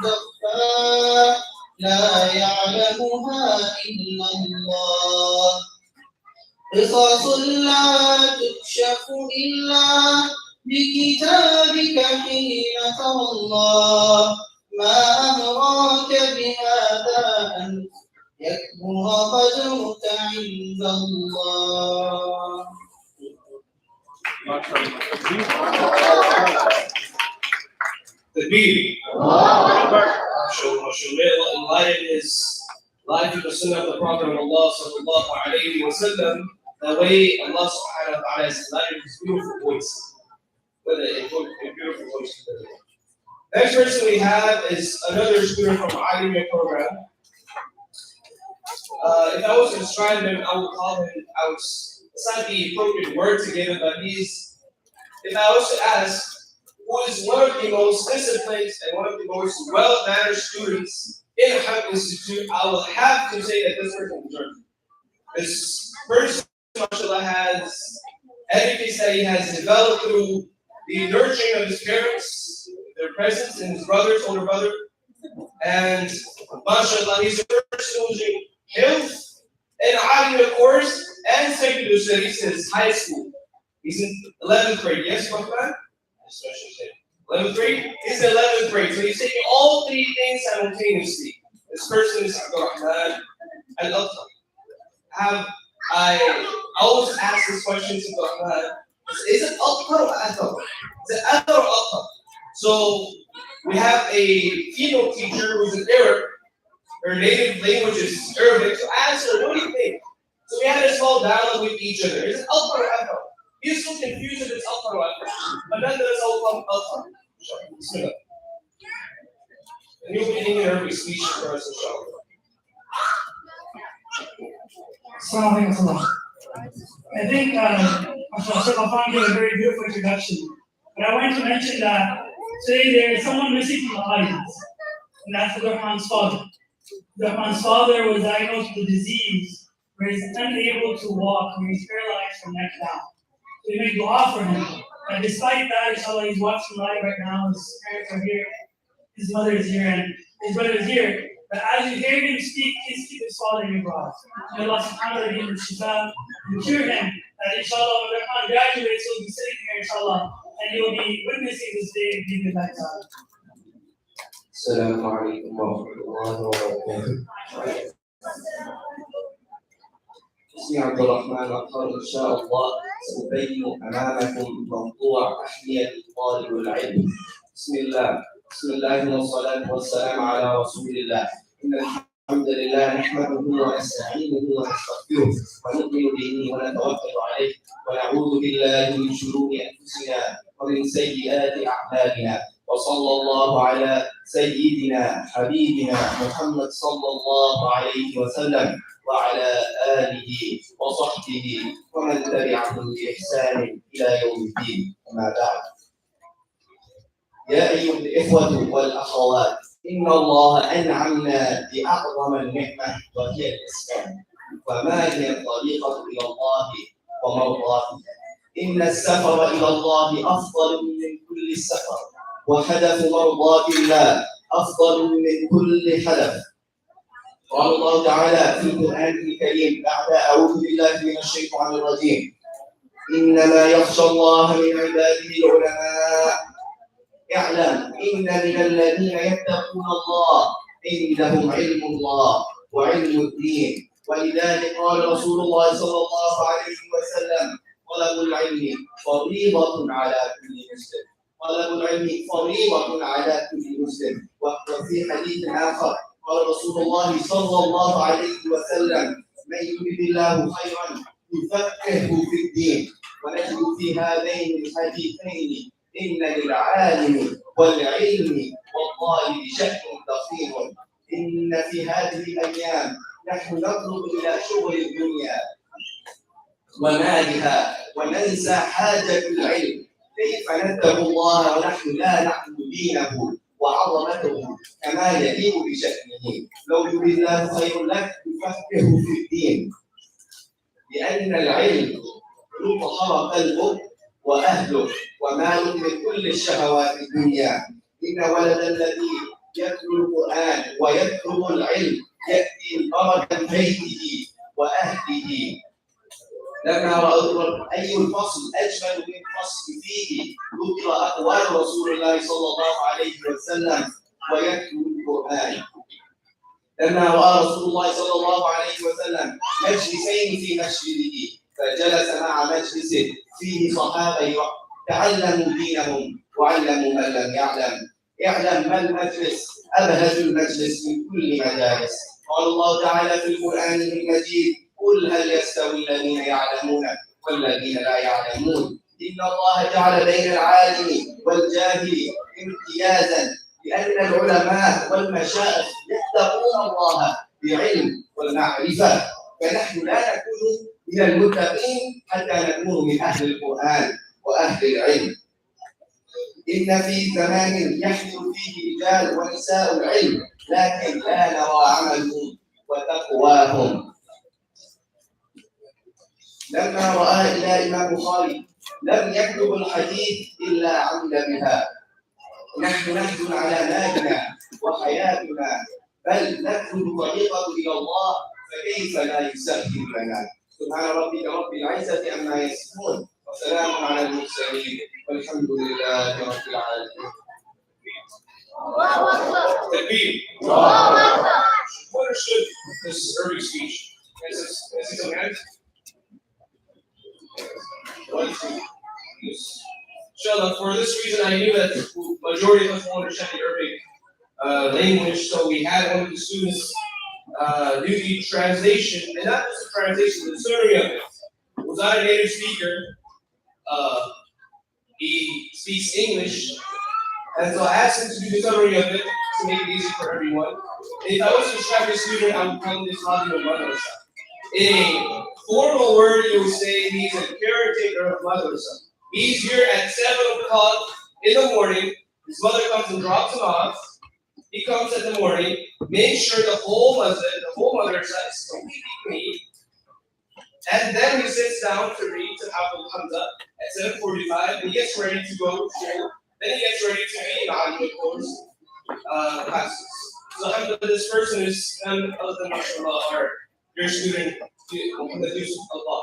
تخفى لا يعلمها إلا الله قصص لا تكشف إلا بكتابك حين ترى الله ما أمراك بهذا أن يكبر قدرك عند الله. Takbir. May Allah enlighten his life with the sunnah of the Prophet of Allah sallallahu alayhi wa sallam, the way Allah subhanahu wa ta'ala has enlightened his beautiful voice. What a beautiful voice. Next person we have is another student from Aliyah program. If I was to describe him, I would call him, it's not the appropriate word to give him, but if I was to ask, who is one of the most disciplined and one of the most well-mannered students in Hamd Institute, I will have to say that this person is Jordan. This person, mashallah, has everything that he has developed through the nurturing of his parents, their presence, and his brothers, older brother. And mashallah, he's a person who's in health and Aliyah course and secondary studies since high school. He's in 11th grade, yes, Rahman? 11th grade? He's in 11th grade, so he's taking all three things simultaneously. This person is Abdul Rahman al-Athar. I always ask this question to Abdul Rahman, is it Athar or Athar? Is it Athar or Athar? So we have a female teacher who's an Arab. Her native language is Arabic, so I asked her, what do you think? So we had a small dialogue with each other. Is it Athar or Athar? He's so confused if it's Athar or Athar. But nonetheless, I'll come Athar. Bismillah. And you'll be in Arabic speech for us, inshallah. Assalamu alaikum. I think Shafan gave a very beautiful introduction. But I wanted to mention that today there is someone missing from the audience, and that's Rahman's father. Rahman's father was diagnosed with a disease where he's unable to walk, where he's paralyzed from neck down. So we make dua for him. And despite that, inshallah, he's watching live right now. His parents are here, his mother is here, and his brother is here. But as you hear him speak, please keep his father in your dua. May Allah subhanahu wa ta'ala give him shifa and cure him. And inshallah, when Rahman graduates, he'll be sitting here, inshallah, and you'll be witnessing this day and giving back to Allah. السلام عليكم ورحمة الله وبركاته. اسمي عبد الرحمن الأطهر، إن شاء الله سأبين أمامكم موضوع أحمية طالب العلم. بسم الله والصلاة والسلام على رسول الله. إن الحمد لله نحمده ونستعينه ونستغفره ونؤمن به ونتوكل عليه ونعوذ بالله من شرور أنفسنا ومن سيئات أعمالنا. وصلى الله على سيدنا حبيبنا محمد صلى الله عليه وسلم وعلى آله وصحبه ومن تبعهم بإحسان إلى يوم الدين. أما بعد، يا أيها الإخوة والأخوات، إن الله أنعمنا بأعظم النعمة وهي الإسلام. فما هي الطريقة إلى الله ومرضاته؟ إن السفر إلى الله أفضل من كل السفر، وهدف مرضاة الله أفضل من كل هدف. قال الله تعالى في القرآن الكريم بعد أعوذ بالله من الشيطان الرجيم: إنما يخشى الله من عباده العلماء. اعلم إن من الذين يتقون الله عندهم علم الله وعلم الدين. ولذلك قال رسول الله صلى الله عليه وسلم: طلب العلم فريضة على كل مسلم. طلب العلم فريضة على كل مسلم. وفي حديث آخر قال رسول الله صلى الله عليه وسلم: من يريد الله خيرا يفقهه في الدين. ونجد في هذين الحديثين إن للعالم والعلم والطالب شأن كثير. إن في هذه الأيام نحن نطلب إلى شغل الدنيا ومالها وننسى حاجة العلم. كيف نتقي الله ونحن لا نعلم دينه وعظمته كما يليق بشأنه؟ لو يريد الله خير لك يفقهه في الدين، لأن العلم يطهر قلبك وأهلك ومالك من كل الشهوات الدنيا. إن ولد الذي يتلو القرآن ويطلب العلم يأتي بركة بيته وأهله لما رأيت أي الفصل أجمل من فصل فيه ذكر أقوال رسول الله صلى الله عليه وسلم ويتلو القرآن. لما رأى رسول الله صلى الله عليه وسلم مجلسين في مسجده فجلس مع مجلس فيه صحابة تعلموا دينهم وعلموا من لم يعلم. اعلم ما المجلس أبهج المجلس من كل مجالس. قال الله تعالى في القرآن المجيد قل هل يستوي الذين يعلمون والذين لا يعلمون. إن الله جعل بين العالم والجاهل امتيازا لأن العلماء والمشايخ يتقون الله بعلم والمعرفة فنحن لا نكون من المتقين حتى نكون من أهل القرآن وأهل العلم. إن في زمان يحمل فيه رجال ونساء العلم لكن لا نرى عملهم وتقواهم. لما رأى الإمام البخاري لم يكتب الحديث إلا عمل بها. نحن نحزن على مالنا وحياتنا بل نكتب طريقه إلى الله فكيف لا يسهل لنا. سبحان ربك رب العزة عما يصفون وسلام على المرسلين والحمد لله رب العالمين. Takbir. Who understood this early speech? Is this a man? Inshallah, for this reason, I knew that the majority of us will understand the Arabic language, so we had one of the students do the translation, and not just the translation, the summary of it. Was not a native speaker. He speaks English, and so I asked him to do the summary of it to make it easy for everyone. If I was to describe the student, I would call this Hadi of Madrasa. In a formal word, you would say he's a caretaker of Madrasa. He's here at 7 o'clock in the morning. His mother comes and drops him off. He comes in the morning, makes sure the whole masjid, the whole madrasa is completely clean. And then he sits down to read to Hafid Hamza at 7:45. He gets ready to go to school. Then he gets ready to be in Alim, of course, classes. So alhamdulillah, this person is none other than mashallah, our your student, Muhammad Yusuf Allah.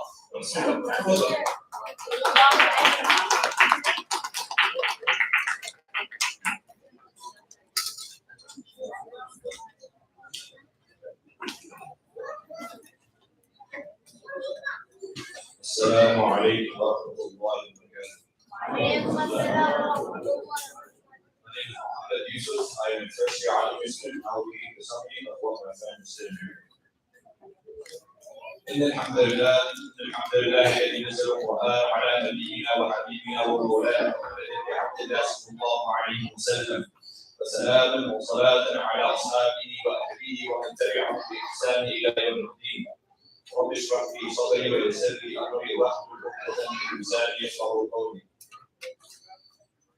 السلام عليكم ورحمة الله وبركاته. وعليكم السلام ورحمة الله. My name is Muhammad Yusuf. I am a first year Alim student. I will be the summary of what my friend said here. إن الحمد لله الذي نزل القرآن على نبينا وحبيبنا ومولانا محمد بن عبد الله صلى الله عليه وسلم وسلام وصلاة على أصحابه وأهله ومن تبعهم بإحسان إلى يوم الدين. رب اشرح لي صدري ويسر لي أمري واحلل عقدة من لساني يفقهوا قولي.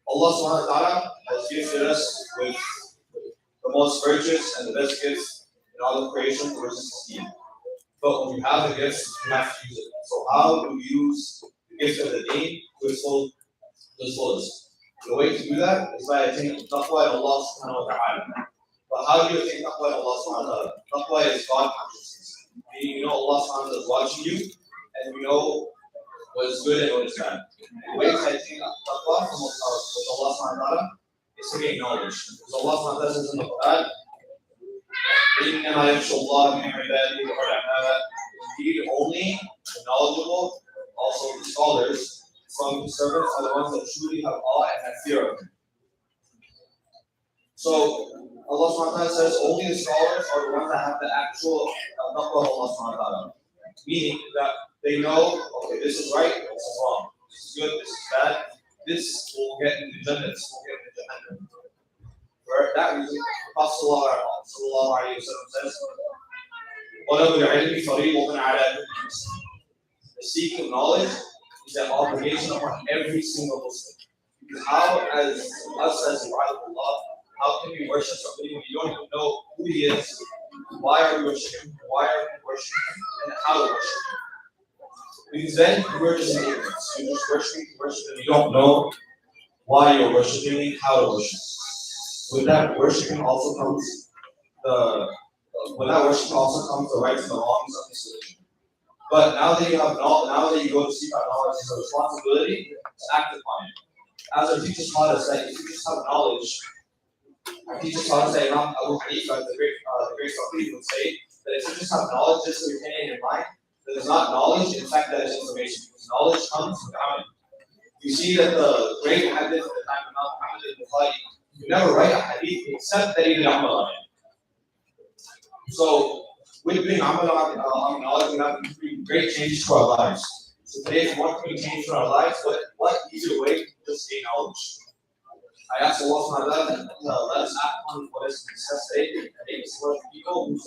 Allah subhanahu wa ta'ala has gifted us with the most virtuous and the best gifts in all of creation, which is Deen. But when you have a gift, you have to use it. So how do we use the gift of the Deen to its fullest? The way to do that is by attaining taqwa in Allah subhanahu wa ta'ala. But how do you attain taqwa in Allah subhanahu wa ta'ala? Taqwa is God consciousness. Meaning you know Allah subhanahu wa ta'ala is watching you, and you know what is good and what is bad. The way to attain taqwa from Allah subhanahu wa ta'ala is to gain knowledge. Because Allah subhanahu wa ta'ala says in the Quran, إِنَّمَا يَخْشَى اللَّهَ مِنْ عِبَادِهِ الْعُلَمَاء. Indeed, only the knowledgeable, also the scholars, from the servants are the ones that truly have awe and have fear of Him. So Allah subhanahu wa ta'ala says only the scholars are the ones that have the actual taqwa of Allah subhanahu wa ta'ala. Meaning that they know, okay, this is right, this is wrong, this is good, this is bad, this will get in the Jannah, this will get in the Jahannam. For that reason, Prophet sallallahu alayhi wa sallam says, وَلَوْ الْعِلْمِ فَرِيضَةٌ عَلَى كُلِّ مُسْلِمٍ. The seeking of knowledge is an obligation upon every single Muslim. Because how, as us as Allah, how can we worship somebody when you don't even know who he is? Why are we worshiping him? Why are we worshiping him? And how to worship him? Because then you're just in ignorance. You're just worshiping, and you don't know why you're worshiping, how to worship. With that worshiping also comes the rights and the wrongs of this religion. But now that you have now that you go to seek out knowledge, it's a responsibility to act upon it. As our teachers taught us that if you just have knowledge, our teachers taught us that Imam Abu Hanifa, the great Sufis would say that if you just have knowledge just to retain it in your mind, that is not knowledge, in fact that is information. Because knowledge comes without it. You see that the great hadith at the time of Imam Muhammad ibn Bukhari, you never write a hadith except that he did amal on it. So with being amal on knowledge, we have to bring great changes to our lives. So today, if we want to bring change to our lives, what easier way to just gain knowledge? I ask Allah subhanahu wa ta'ala to let us act on what is discussed today and make us one of the people whose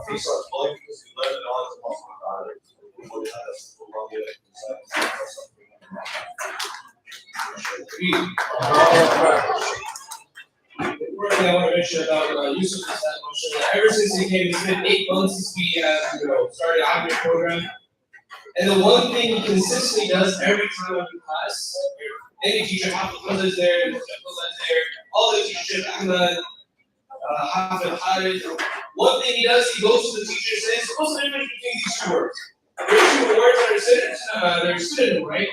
face are glowing because we learn the knowledge of Allah subhanahu wa ta'ala. Before we have us, we'll get it. One thing I want to mention about Yusuf is that ever since he came, it's been 8 months since we have started the Amir program. And the one thing he consistently does every time I'm in class, any teacher, Hafiz is there, Abdullah is there, all the teachers, Ahmed, Hafiz, Khalid. One thing he does, he goes to the teacher and says, what's the difference between these 2 words? There's 2 words that are synonym, right?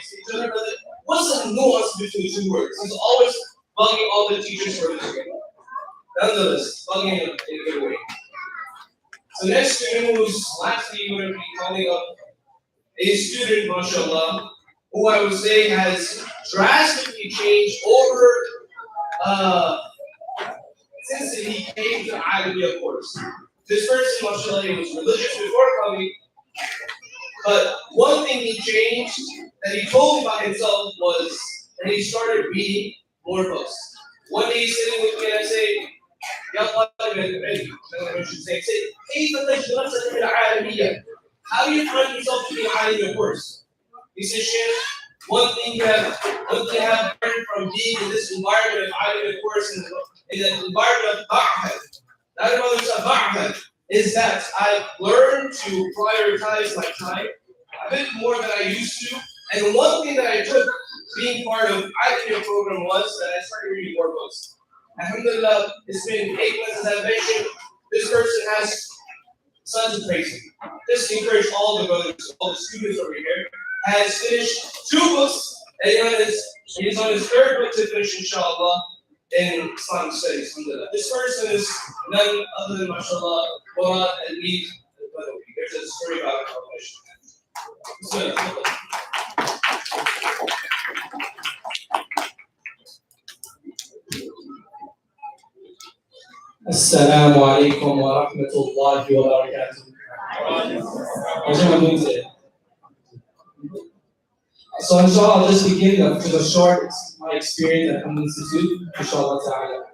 What's the nuance between the 2 words? He's always bugging all the teachers for this way. Nonetheless, bugging them in a good way. So next student who's lastly going to be calling up a student, mashallah, who I would say has drastically changed over since he came to Aliyah course. This person, mashallah, he was religious before coming, but one thing he changed that he told me about himself was that he started reading more books. One day he's sitting with me and I say, Ya talib al-ilm, I should say, how do you find yourself to be Aliyah course? He says, Sheikh, one thing you have learned from being in this environment of Aliyah course, in the environment of Ba'had, not about Ba'had, is that I've learned to prioritize my time a bit more than I used to. And one thing that I took being part of Aliyah program was that I started reading more books. Alhamdulillah, it's been 8 months as I mentioned. This person has sons of praise. Just encourage all the brothers, all the students over here, has finished 2 books, and he's on his 3rd book to finish, inshallah, in Islamic studies. Alhamdulillah. This person is none other than, mashallah, Murad al-Meed al-Badawi. There's a story about it. Assalamu alaikum wa rahmatullahi wa barakatuh. How's everyone doing today? So inshallah, I'll just begin with a short my experience at Hamd Institute, inshallah ta'ala.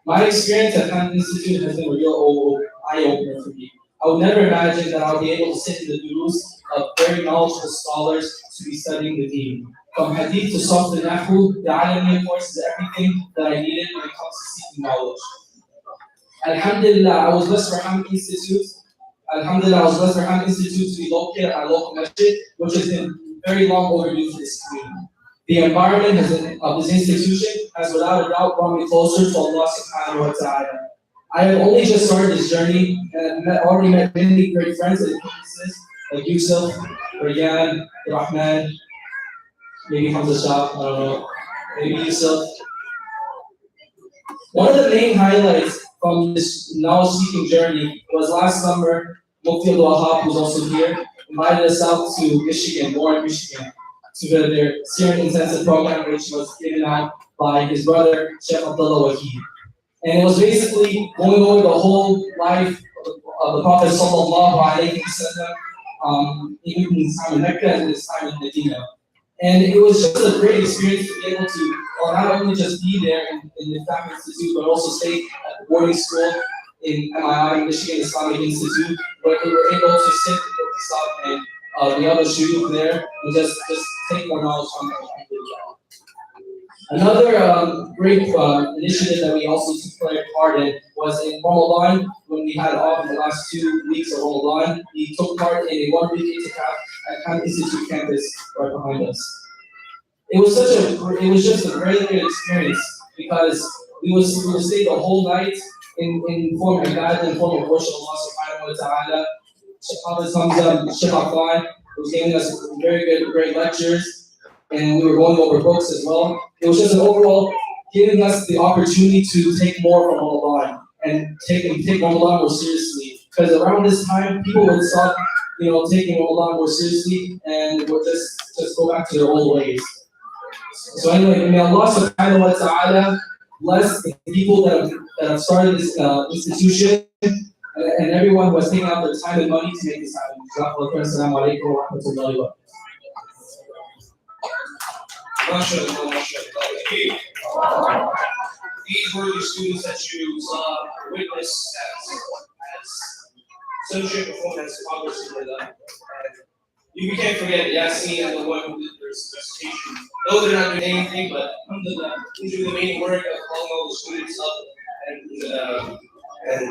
My experience at Hamd Institute has been a real eye-opener for me. I would never imagine that I'll be able to sit in the durus of very knowledgeable scholars to be studying the deen. From hadith to Sarf al-Nahwu, the Alamiya course is everything that I needed when it comes to seeking knowledge. Alhamdulillah, I was blessed for Hamd Institute. Alhamdulillah, I was blessed for Hamd Institute to be located at our local masjid, which has been very long overdue for this community. The environment of this institution has without a doubt brought me closer to Allah subhanahu wa ta'ala. I have only just started this journey and I've already met many great friends and acquaintances like Yusuf, Rayyan, Rahman, maybe Hamza Shah, I don't know, maybe Yusuf. One of the main highlights from this knowledge-seeking journey was last summer, Mufti Abdul Wahab, who's also here, invited us out to Michigan, Warren, Michigan, to their Syrian intensive program, which was given out by his brother, Sheikh Abdullah Wahid. And it was basically going over the whole life of the Prophet sallallahu alaihi wasallam, even his time in Mecca and his time in Medina. And it was just a great experience to be able to not only just be there in the Family Institute, but also stay at the boarding school in MII, Michigan Islamic Institute, where we were able to sit with Islam and the other shuyukh there and just take more knowledge from them. Another great initiative that we also took part in was in Ramadan, when we had off the last 2 weeks of Ramadan. We took part in a 1-week itikaf at Hamd Institute campus right behind us. It was just a very good experience because we would stay the whole night in form of ibadah, in form of worship Allah subhanahu wa ta'ala, Hafiz Hamza, Sheikh Afan, who was giving us great lectures, and we were going over books as well. It was just an overall giving us the opportunity to take more from Ramadan and take Ramadan more seriously. Because around this time, people would stop, taking Ramadan more seriously and would just go back to their old ways. So anyway, may Allah subhanahu wa ta'ala bless the people that have started this institution and everyone who has taken out their time and money to make this happen. Assalamu alaikum wa rahmatullahi wa MashaAllah, MashaAllah. These were the students that you saw, witnessed as social performance progress for them. You can't forget Yasin and the one who did the recitation. Though they're not doing anything, but these are the main work of calling all the students up and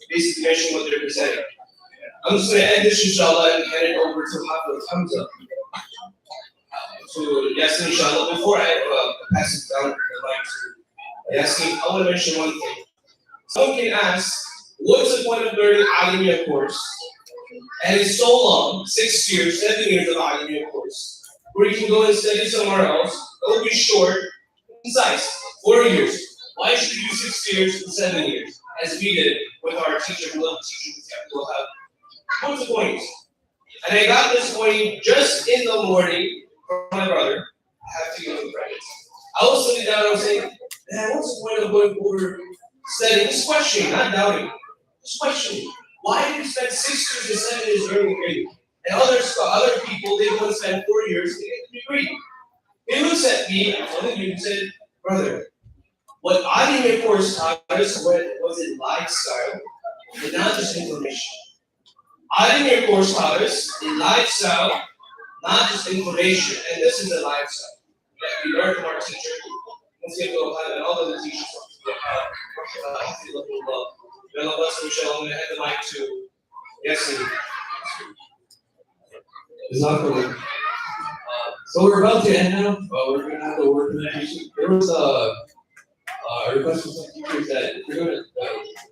basically mention what they're presenting. I'm just going to end this inshallah and hand it over to Hafiz Hamza. To Yasin inshallah. Before I pass it down the mic to Yasin, I want to mention one thing. Someone can ask, what's the point of learning Alimiya course? And it's so long, 6 years, 7 years of Alimiya course, where you can go and study somewhere else. It will be short, concise, 4 years. Why should you do 6 years and 7 years, as we did with our teacher who loved teaching with Abdul Wahab? What's the point? And I got this point just in the morning from my brother. I have to give him credit. I was sitting down and I was saying, man, what's the point of going over studying? Just questioning, not doubting. Just questioning. Why did you spend 6 years and 7 years learning Greek? And other people, they want to spend 4 years to get the degree. He looks at me, and said, brother, what Alimiya course taught us was in lifestyle, and not just information. Alimiya course taught us in lifestyle, not just information, and this is a lifestyle that we learned from our teacher, Mufti Abdul Wahab, and all of the teachers from Allah. Then Allah subhanahu I'm going to hand the mic to Yasin. So we're about to end now. We're going to have the word presentation. There was a request from some teachers that if you're going to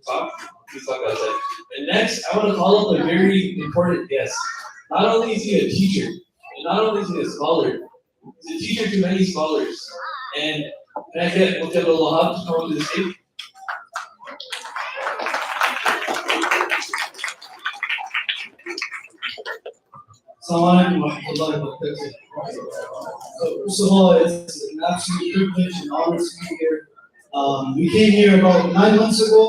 talk, please talk about that. And next, I want to call up a very important guest. Not only is he a teacher, and not only is he a scholar, he's a teacher to many scholars. And can I get Mufti Abdul Wahab to come to the stage? Assalamu alaikum wa rahmatullahi wa barakatuh. First of all, it's an absolute privilege and honor to be here. We came here about 9 months ago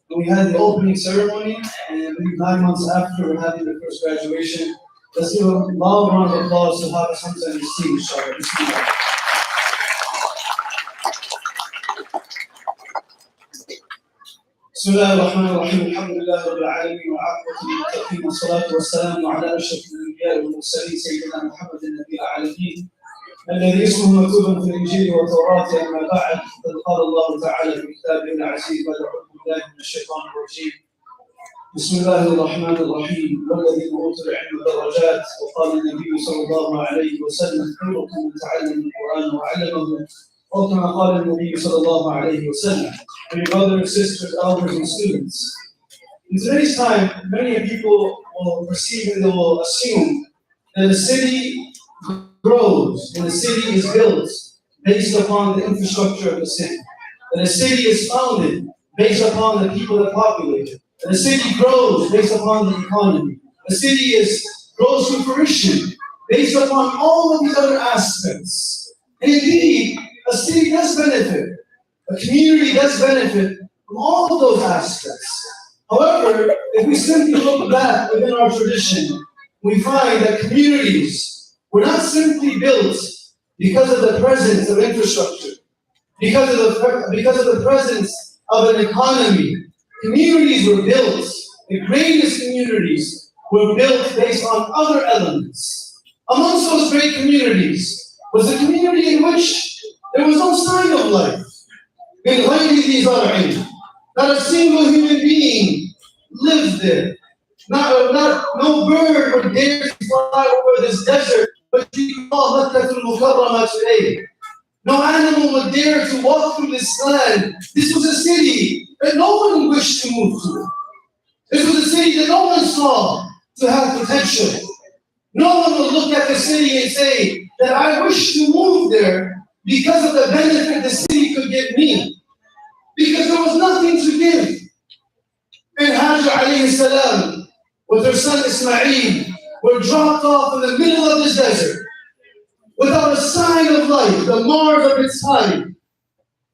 when we had the opening ceremony, and maybe 9 months after we're having the first graduation. Let's give a loud round of applause to Hafiz Hamza and his team, inshallah. Bismillah. بسم الله الرحمن الرحيم الحمد لله رب العالمين وعاقبة للمتقين والصلاة والسلام على أشرف الأنبياء والمرسلين سيدنا محمد النبي العالمين الذي اسمه مكتوب في الإنجيل والتوراة أما بعد قد قال الله تعالى في كتابه العزيز بعد أعوذ بالله من الشيطان الرجيم بسم الله الرحمن الرحيم والذين أوتوا العلم درجات وقال النبي صلى الله عليه وسلم خيركم من تعلم القرآن وعلمه or كما قال النبي صلى الله عليه وسلم. My brothers, sisters, elders, and students. In today's time, many people will perceive and they will assume that a city grows and a city is built based upon the infrastructure of the city. That a city is founded based upon the people that populate it. That a city grows based upon the economy. A city grows to fruition based upon all of these other aspects. And indeed, a city does benefit. A community does benefit from all of those aspects. However, if we simply look back within our tradition, we find that communities were not simply built because of the presence of infrastructure, because of the presence of an economy. Communities were built, the greatest communities were built based on other elements. Amongst those great communities was a community in which there was no sign of life. Not a single human being lived there. No bird would dare to fly over this desert, but you call Makkah al-Mukarramah today. No animal would dare to walk through this land. This was a city that no one wished to move to. This was a city that no one saw to have potential. No one will look at the city and say that I wish to move there because of the benefit the city could give me. Because there was nothing to give. And Hajar alayhi salam with her son Ismail were dropped off in the middle of the desert without a sign of life, the Mars of its time.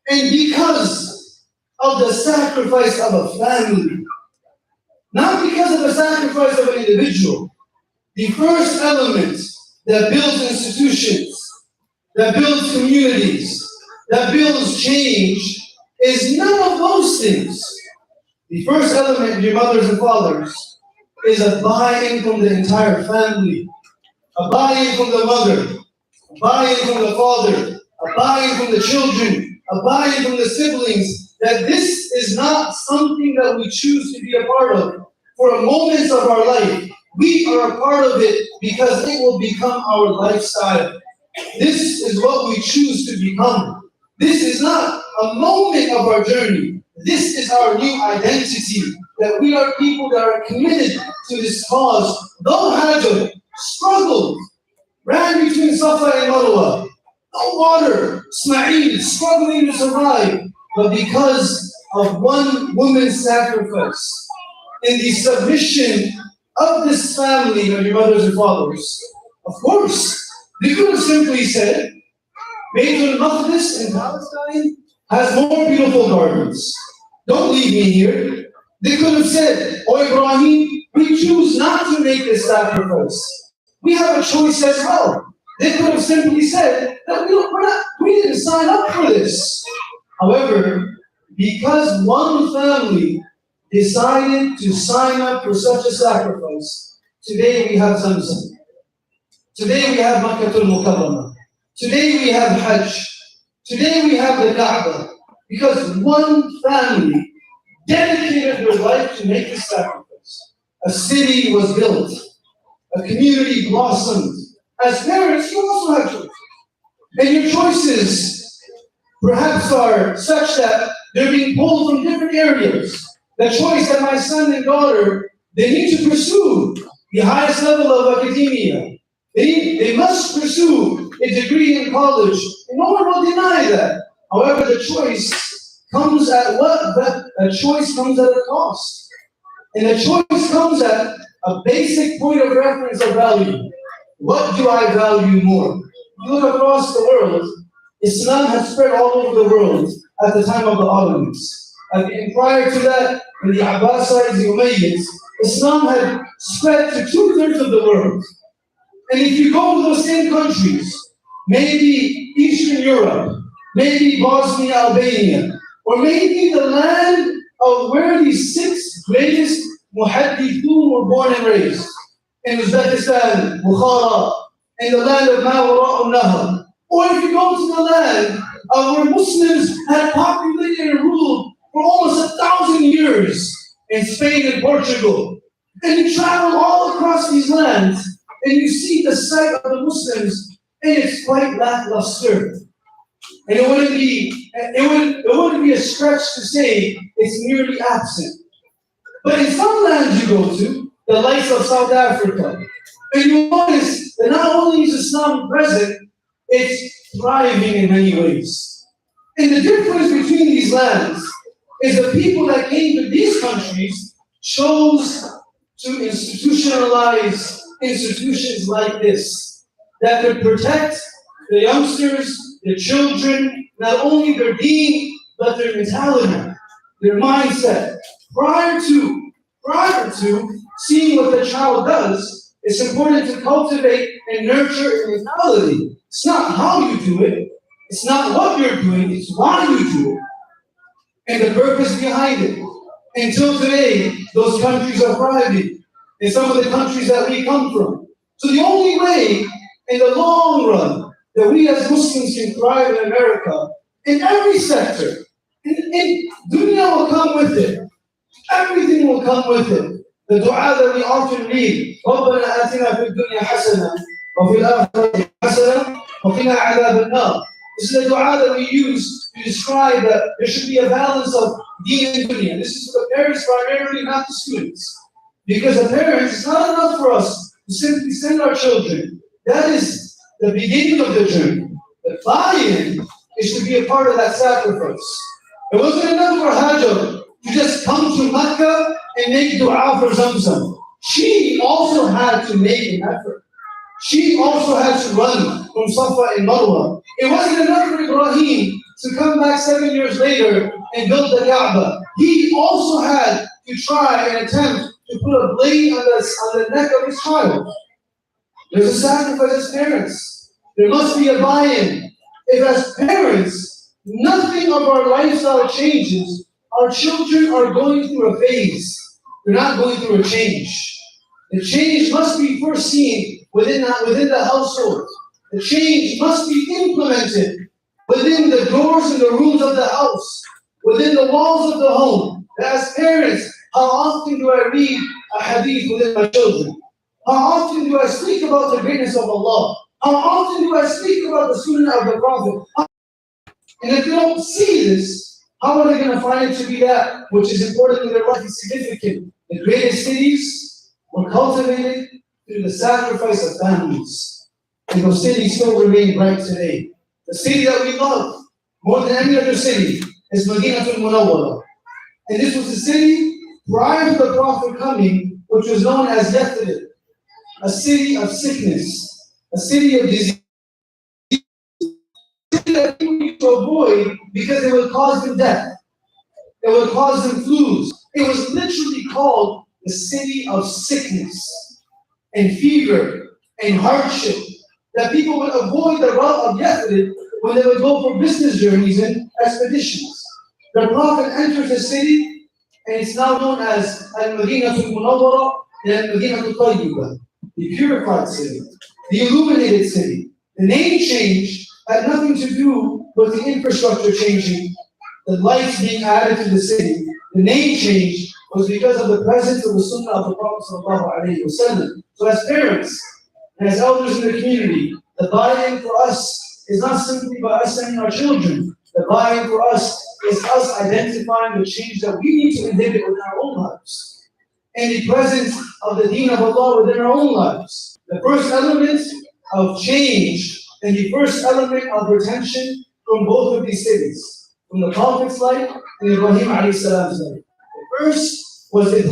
And because of the sacrifice of a family, not because of the sacrifice of an individual, the first element that builds institutions, that builds communities, that builds change is none of those things. The first element, dear mothers and fathers, is a buy-in from the entire family, a buy-in from the mother, a buy-in from the father, a buy-in from the children, a buy-in from the siblings, that this is not something that we choose to be a part of for a moment of our life. We are a part of it because it will become our lifestyle. This is what we choose to become. This is not a moment of our journey. This is our new identity, that we are people that are committed to this cause. Though Hajar struggled, ran between Safa and Marwa, no water, Ismail struggling to survive, but because of one woman's sacrifice in the submission of this family, of your mothers and fathers, of course, they could have simply said, Beit al-Maqdis in Palestine has more beautiful gardens. Don't leave me here. They could have said, oh Ibrahim, we choose not to make this sacrifice. We have a choice as well. They could have simply said that we didn't sign up for this. However, because one family decided to sign up for such a sacrifice, today we have Zamzam. Today we have Makkah al-Mukarramah. Today we have Hajj. Today we have the Kaaba. Because one family dedicated their life to make this sacrifice. A city was built. A community blossomed. As parents, you also have choices. And your choices perhaps are such that they're being pulled from different areas. The choice that my son and daughter, they need to pursue the highest level of academia. They must pursue a degree in college. And no one will deny that. However, the choice comes at a choice comes at a cost. And the choice comes at a basic point of reference of value. What do I value more? You look across the world, Islam has spread all over the world at the time of the Ottomans. And prior to that, in the Abbasids, the Umayyads, Islam had spread to 2/3 of the world. And if you go to those same countries, maybe Eastern Europe, maybe Bosnia, Albania, or maybe the land of where the 6 greatest muhaddithun were born and raised, in Uzbekistan, Bukhara, in the land of Mawara al-Nahr, or if you go to the land of where Muslims had populated and ruled for almost 1,000 years, in Spain and Portugal, and you travel all across these lands, and you see the sight of the Muslims, and it's quite lackluster. And it wouldn't be a stretch to say it's nearly absent. But in some lands you go to, the likes of South Africa, and you notice that not only is Islam present, it's thriving in many ways. And the difference between these lands is the people that came to these countries chose to institutionalize institutions like this that could protect the youngsters, the children, not only their deen, but their mentality, their mindset. Prior to seeing what the child does, it's important to cultivate and nurture a mentality. It's not how you do it, it's not what you're doing, it's why you do it, and the purpose behind it. Until today, those countries are thriving, in some of the countries that we come from. So the only way, in the long run, that we as Muslims can thrive in America, in every sector, and dunya will come with it. Everything will come with it. The dua that we often read, رَبَّنَا آتِنَا فِي الدُّنْيَا حَسَنَةً وَفِي الْآخِرَةِ حَسَنَةً وَقِنَا عَذَابَ النَّارِ. This is the dua that we use to describe that there should be a balance of deen and dunya. This is for the parents primarily, not the students. Because the parents, it's not enough for us to simply send our children. That is the beginning of the journey. The buy-in is to be a part of that sacrifice. It wasn't enough for Hajar to just come to Mecca and make dua for Zamzam. She also had to make an effort. She also had to run from Safa and Marwa. It wasn't enough for Ibrahim to come back 7 years later and build the Kaaba. He also had to try and attempt to put a blade on the neck of his child. There's a sacrifice as parents. There must be a buy-in. If as parents, nothing of our lifestyle changes, our children are going through a phase. They're not going through a change. The change must be first seen within the household. The change must be implemented within the doors and the rooms of the house, within the walls of the home. As parents, how often do I read a hadith within my children? How often do I speak about the greatness of Allah? How often do I speak about the sunnah of the Prophet? And if they don't see this, how are they going to find it to be that which is important in their life and significant? The greatest cities were cultivated through the sacrifice of families. And those cities still remain bright today. The city that we love more than any other city is Madinatul Munawwara. And this was the city prior to the Prophet coming, which was known as Yathrib, a city of sickness, a city of disease, a city that people used to avoid because it would cause them death. It would cause them flus. It was literally called the city of sickness and fever and hardship, that people would avoid the route of Yathrib when they would go for business journeys and expeditions. The Prophet enters the city, and it's now known as Al-Madinatul Munawwara and Al-Madinatul Tayyibah, the purified city, the illuminated city. The name change had nothing to do with the infrastructure changing, the lights being added to the city. The name change was because of the presence of the Sunnah of the Prophet ﷺ. So as parents and as elders in the community, the buy-in for us is not simply by us sending our children. The buy-in for us is us identifying the change that we need to inhibit within our own lives, and the presence of the deen of Allah within our own lives. The first element of change and the first element of retention from both of these cities, from the Prophet's life and Ibrahim alayhi salam's life. The first was that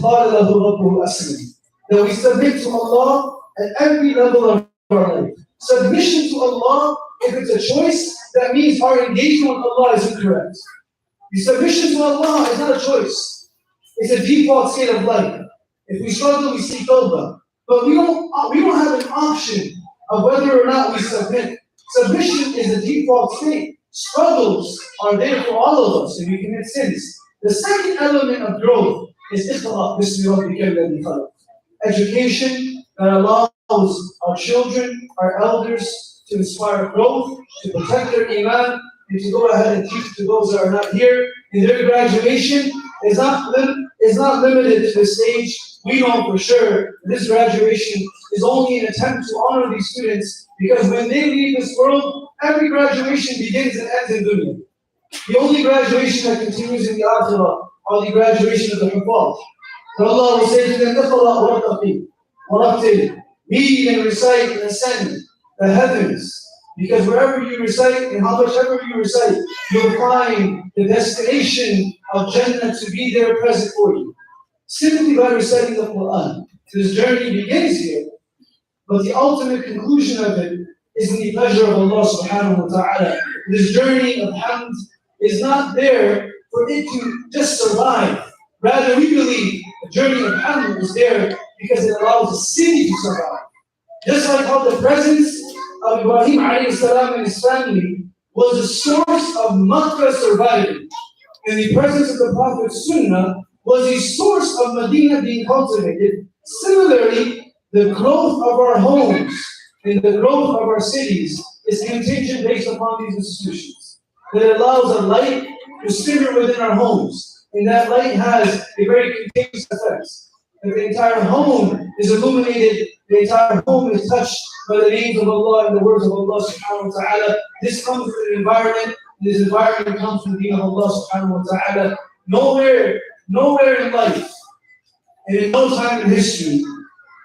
we submit to Allah at every level of our life. Submission to Allah, if it's a choice, that means our engagement with Allah is incorrect. The submission to Allah is not a choice. It's a default state of life. If we struggle, we seek tawbah. But we don't have an option of whether or not we submit. Submission is a default state. Struggles are there for all of us if we commit sins. The second element of growth is iqra bismi rabbika alladhi khalaq. Education that allows our children, our elders to inspire growth, to protect their iman, and to go ahead and teach to those that are not here. And their graduation is not limited to the stage. We know for sure this graduation is only an attempt to honor these students, because when they leave this world, every graduation begins and ends in dunya. The only graduation that continues in the akhirah are the graduation of the hufaz. But Allah will say to them, "Iqra wartaqi, warattil." Read and recite and ascend the heavens. Because wherever you recite and how much ever you recite, you'll find the destination of Jannah to be there present for you. Simply by reciting the Quran. This journey begins here, but the ultimate conclusion of it is in the pleasure of Allah subhanahu wa ta'ala. This journey of hamd is not there for it to just survive. Rather, we believe the journey of hamd is there because it allows the city to survive. Just like how the presence of Ibrahim alayhi salam and his family was a source of Makkah survival, and the presence of the Prophet's Sunnah was a source of Medina being cultivated. Similarly, the growth of our homes and the growth of our cities is contingent based upon these institutions. That allows a light to simmer within our homes, and that light has a very contagious effect. That the entire home is illuminated, the entire home is touched by the names of Allah and the words of Allah subhanahu wa ta'ala. This comes from an environment, this environment comes from the deen of Allah subhanahu wa ta'ala. Nowhere in life and in no time in history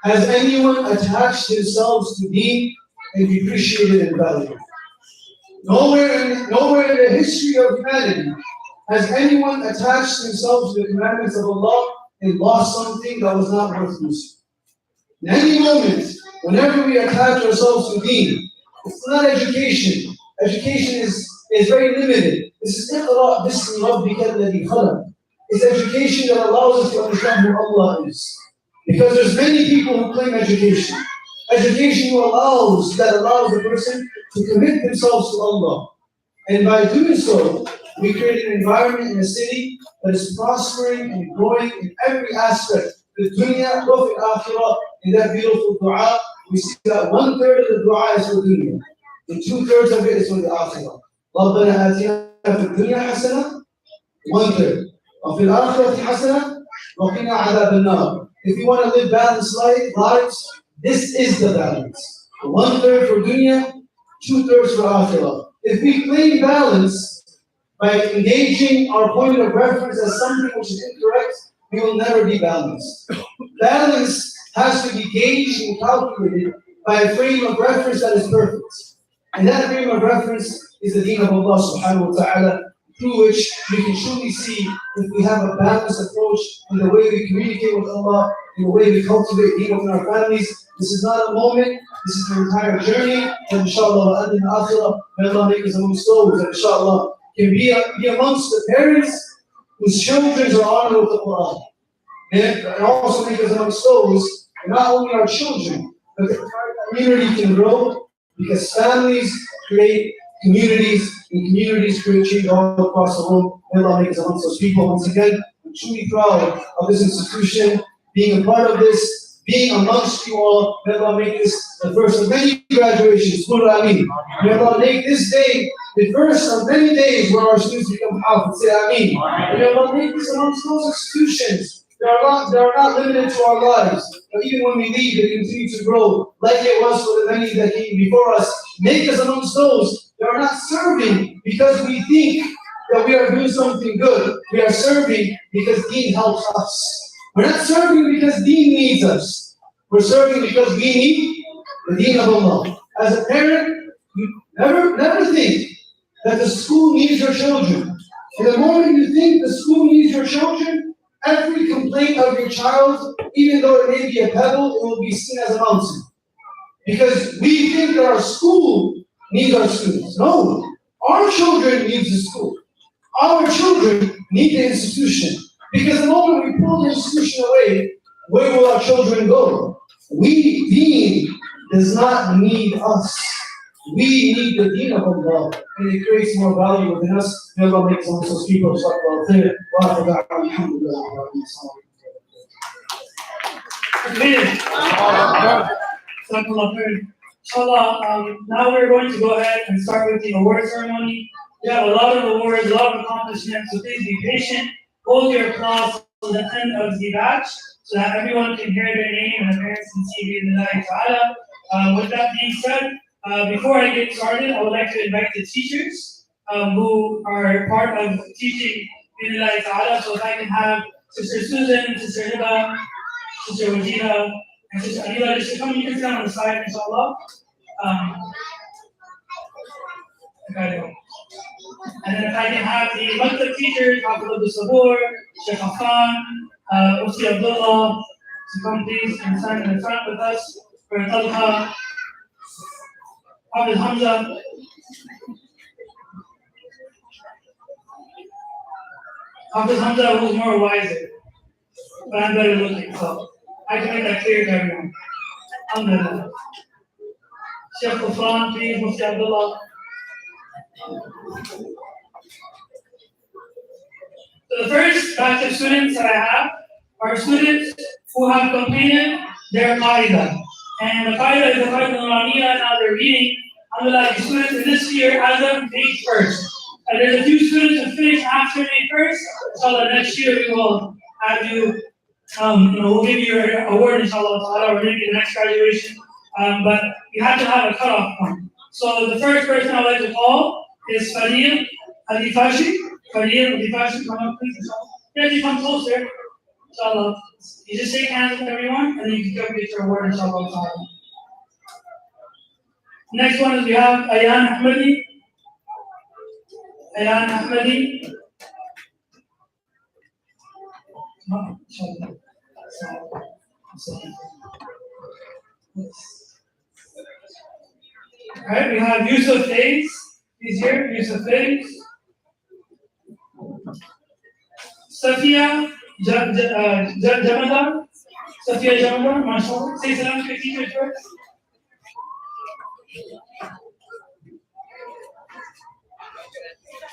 has anyone attached themselves to deen and depreciated and valued. Nowhere in the history of humanity has anyone attached themselves to the commandments of Allah and lost something that was not worth losing. In any moment, whenever we attach ourselves to deen, it's not education. Education is very limited. This is iqra bismi rabbika alladhi khalaq. It's education that allows us to understand who Allah is. Because there's many people who claim education. Education allows the person to commit themselves to Allah. And by doing so, we create an environment in a city that is prospering and growing in every aspect. The dunya, both in akhirah, in that beautiful dua, we see that 1/3 of the dua is for dunya. And 2/3 of it is for the akhirah. رَبَّنَا آتِنَا فِي الدُّنْيَا حَسَنَةً 1/3. وَفِي الْآخِرَةِ حَسَنَةً وَقِنَا عَذَابَ النَّارِ. If you want to live balanced lives, this is the balance. 1/3 for dunya, 2/3 for akhirah. If we claim balance by engaging our point of reference as something which is incorrect, we will never be balanced. Balance has to be gauged and calculated by a frame of reference that is perfect. And that frame of reference is the deen of Allah subhanahu wa ta'ala, through which we can truly see if we have a balanced approach in the way we communicate with Allah, in the way we cultivate deen within our families. This is not a moment, this is an entire journey, and inshallah, and in akhirah, may Allah make us amongst those, and inshallah, can be amongst the parents whose children are honored with the Quran. And also make us amongst those, not only our children, but the entire community can grow, because families create communities, and communities create change all across the world. May Allah make us amongst those people. Once again, I'm truly proud of this institution, being a part of this, being amongst you all. May Allah make this the first of many graduations. Qul Ameen. May Allah make this day the first of many days where our students become hafiz. Say Ameen. May Allah make this amongst those institutions that are not limited to our lives, but even when we leave, they continue to grow like it was for the many that came before us. Make us amongst those that are not serving because we think that we are doing something good. We are serving because deen helps us. We're not serving because deen needs us. We're serving because we need the deen of Allah. As a parent, you never think that the school needs your children. And the moment you think the school needs your children, every complaint of your child, even though it may be a pebble, it will be seen as a mountain. Because we think that our school needs our students. No, our children need the school. Our children need the institution. Because the moment we pull the institution away, where will our children go? Deen does not need us. We need the deen of Allah, and it creates more value within us. May Allah make us amongst those people. Inshallah, now we're going to go ahead and start with the award ceremony. We have a lot of awards, a lot of accomplishments, so please be patient. Hold your applause to the end of the batch so that everyone can hear their name and the parents can see the ta'ala. With that being said, before I get started, I would like to invite the teachers who are part of teaching Bismillah ta'ala. So if I can have Sister Susan, Sister Hiba, Sister Wajida, and Sister Anila just to come, you can stand on the side, inshallah. And then if I can have the Maktab teachers, Hafiz Abdul Sabur, Sheikh Affan, Mufti Abdullah, to come please and stand in the front with us for Talha, Hafiz Hamza, Hafiz Hamza who's more wiser, but I'm better looking, so I can make that clear to everyone. Alhamdulillah. Sheikh Affan, please, Mufti Abdullah. So the first batch of students that I have are students who have completed their qaida. And the qaida is the qaida al-Nuraniya. Now they're reading. Alhamdulillah, the students in this year as of May 1st. And there's a few students who finish after May 1st. So next year we will have you, we'll give you your award, inshallah, or maybe the next graduation. But you have to have a cutoff point. So the first person I'd like to call is Fadil Alifashi. Fadil Alifashi, come up please. Yeah, you come closer. Inshallah. You just shake hands with everyone, and then you can come get your award, inshallah. Next one is we have Ayan Ahmadi. Ayan Ahmadi. Oh, inshallah. Alright, we have Yusuf Hayes. He's here, Yusuf Hayes. Safia Jamadar. Safia Jamadar, mashallah. Say salam to your teachers first.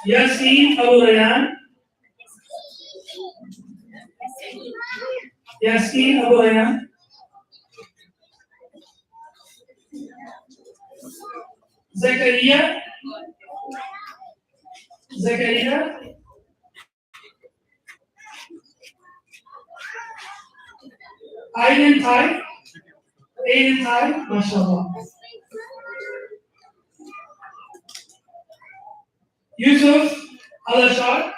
Yasin Abu Rayyan. Yasin Abu Rayyan. Zakaria. Zakaria. Aiden Tai. Aiden Tai, mashallah. Yusuf Al-Ashar.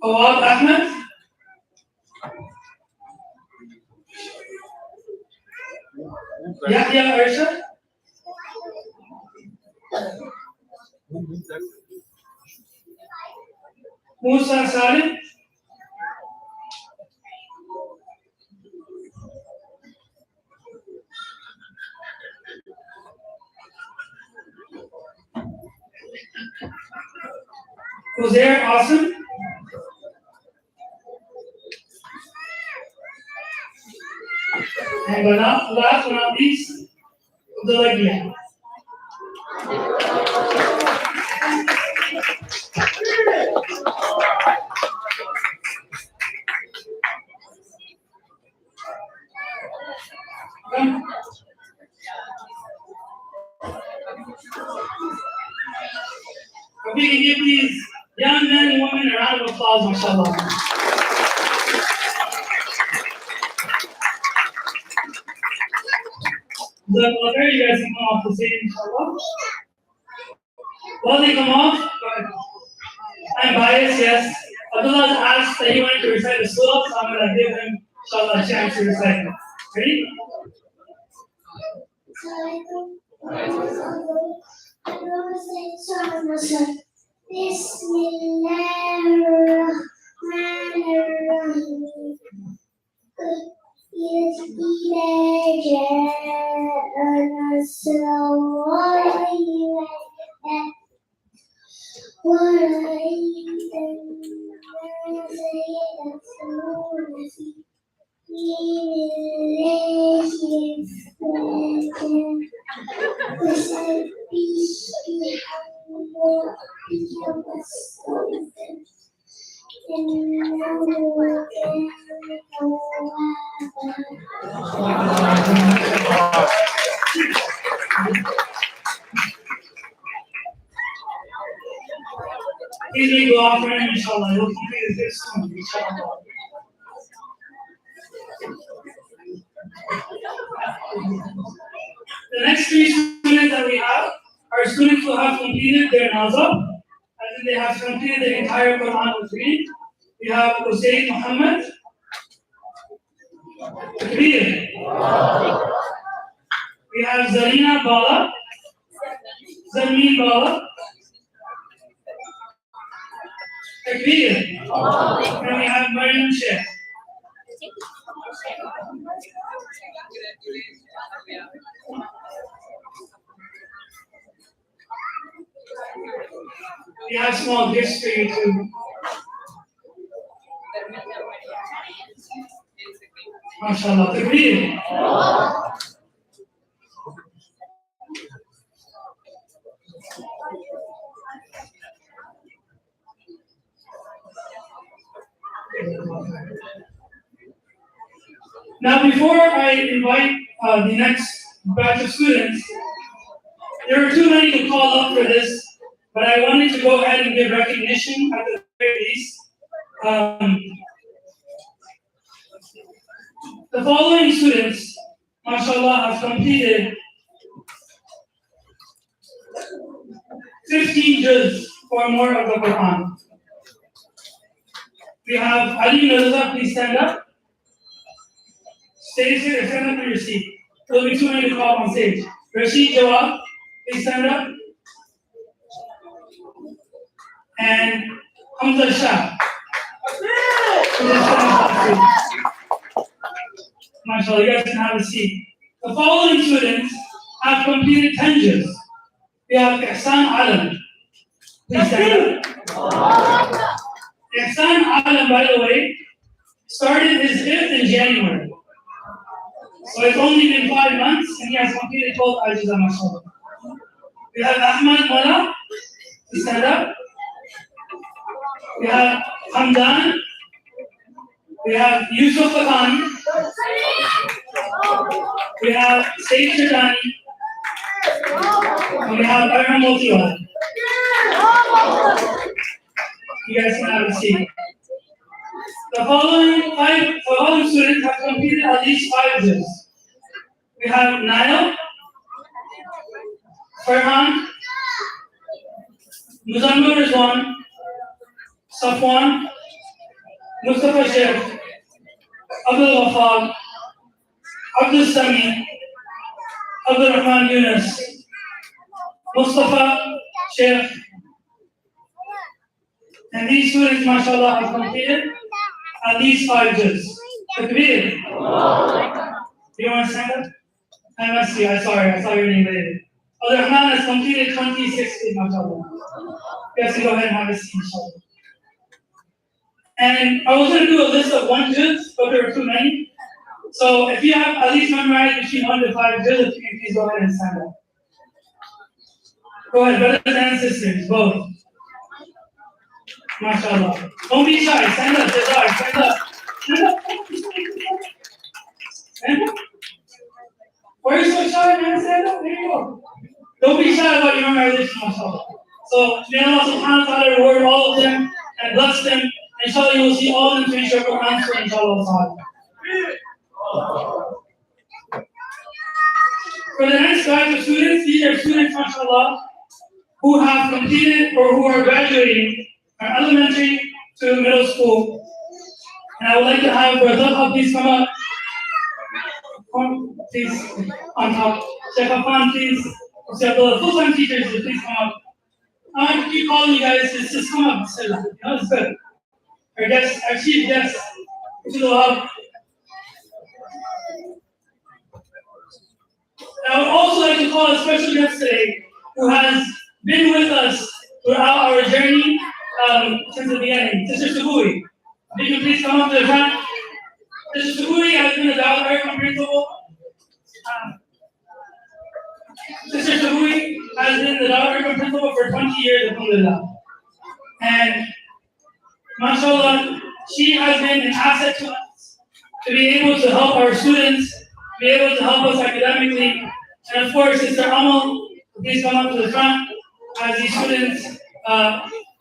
Awad Ahmed. Yahya Arshad. Musa Salim. Uzair Asim. And last but not least, Abdullah Ghian. We can give these young men and women a round of applause, mashallah. You guys can come off the stage, inshallah. While they come off, go ahead. I'm biased, yes. Abdullah asked that he wanted to recite the surah, so I'm going to give him, inshallah, a chance to recite it. Ready? Please may go off for him, inshallah. He'll complete this soon, inshallah. The next three students that we have are students who have completed their nazar, and then they have completed the entire Quran with reading. We have Hussein Muhammad. Takbir. We have Zarina Bala. Zarmeen Bala. Takbir. And we have Mariam Sheikh. We have small gifts for you too. MashaAllah. Takbir. Now, before I invite the next batch of students, there are too many to call up for this, but I wanted to go ahead and give recognition at the very least. The following students, mashallah, have completed 15 juz or more of the Quran. We have Ali Mirza, please stand up. Stay here, stand up in your seat. There'll be too many to call on stage. Rashid Jawab, please stand up. And Hamza Shah. MashaAllah, you guys can have a seat. The following students have completed 10 juz. We have Ihsan Alam. Please stand up. Ihsan Alam, by the way, started his 5th in January. So it's only been 5 months and he has completed 12 ajza, mashallah. We have Ahmad Mala. Please stand up. We have Hamdan. We have Yusuf Khan. We have Sayyid Shadani. And we have Arham Motiwal. You guys can have a seat. The following students have completed at least 5 juz. We have Nail, Farhan, Muzammil Rizwan, Safwan, Mustafa Sheikh, Abdul Wafaq, Abdul Sami, Abdul Rahman Yunus, Mustafa Sheikh. And these students, mashallah, have completed at least 5 juz. Takbir. Do you want to stand up? I must see, I saw your name later. Abdul Rahman has completed 2060, mashallah. You have to go ahead and have a seat, inshallah. And I was going to do a list of 1 juz, but there were too many. So if you have at least memorized between 1 to 5 juz, if you can please go ahead and stand up. Go ahead, brothers and sisters, both. MashaAllah. Don't be shy, stand up, Jazar, stand up. Stand up. Stand up. Why are you so shy, man? Stand up, there you go. Don't be shy about your memorization, mashallah. So may Allah subhanahu wa ta'ala reward all of them and bless them. Inshallah, you will see all of them finish your Quran, inshallah. For the next batch of students, these are students, mashallah, who have completed or who are graduating from elementary to middle school. And I would like to have Razak please come up. Come, please, on top. Sheikh Afan, please. The full-time teachers, please come up. I want to keep calling you guys, just come up. You know, it's good. Our guests, our chief guests, to go up. I would also like to call a special guest today who has been with us throughout our journey since the beginning. Sister Saburi. If you can please come up to the front. Sister Saburi has been a Dawah principal. Sister Saburi has been the Dawah principal for 20 years, alhamdulillah. And mashallah, she has been an asset to us to be able to help our students, be able to help us academically. And of course, Sister Amal, please come up to the front as these students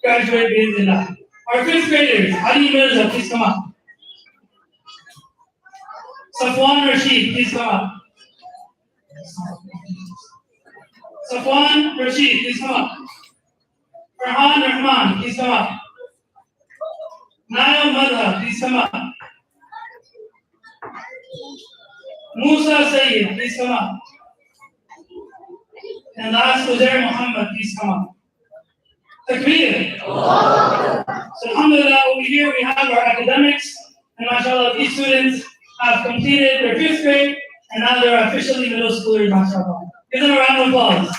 graduate bi'idhnillah. Our 5th graders, Ali Mirza, please come up. Safwan Rashid, please come up. Safwan Rashid, please come up. Farhan Rahman, please come up. Nail Madha, please come up. Musa Sayyid, please come up. And last, Uzair Muhammad, please come up. Takbir. So alhamdulillah, over here we have our academics, and mashallah, these students have completed their 5th grade, and now they're officially middle schoolers, mashallah. Give them a round of applause.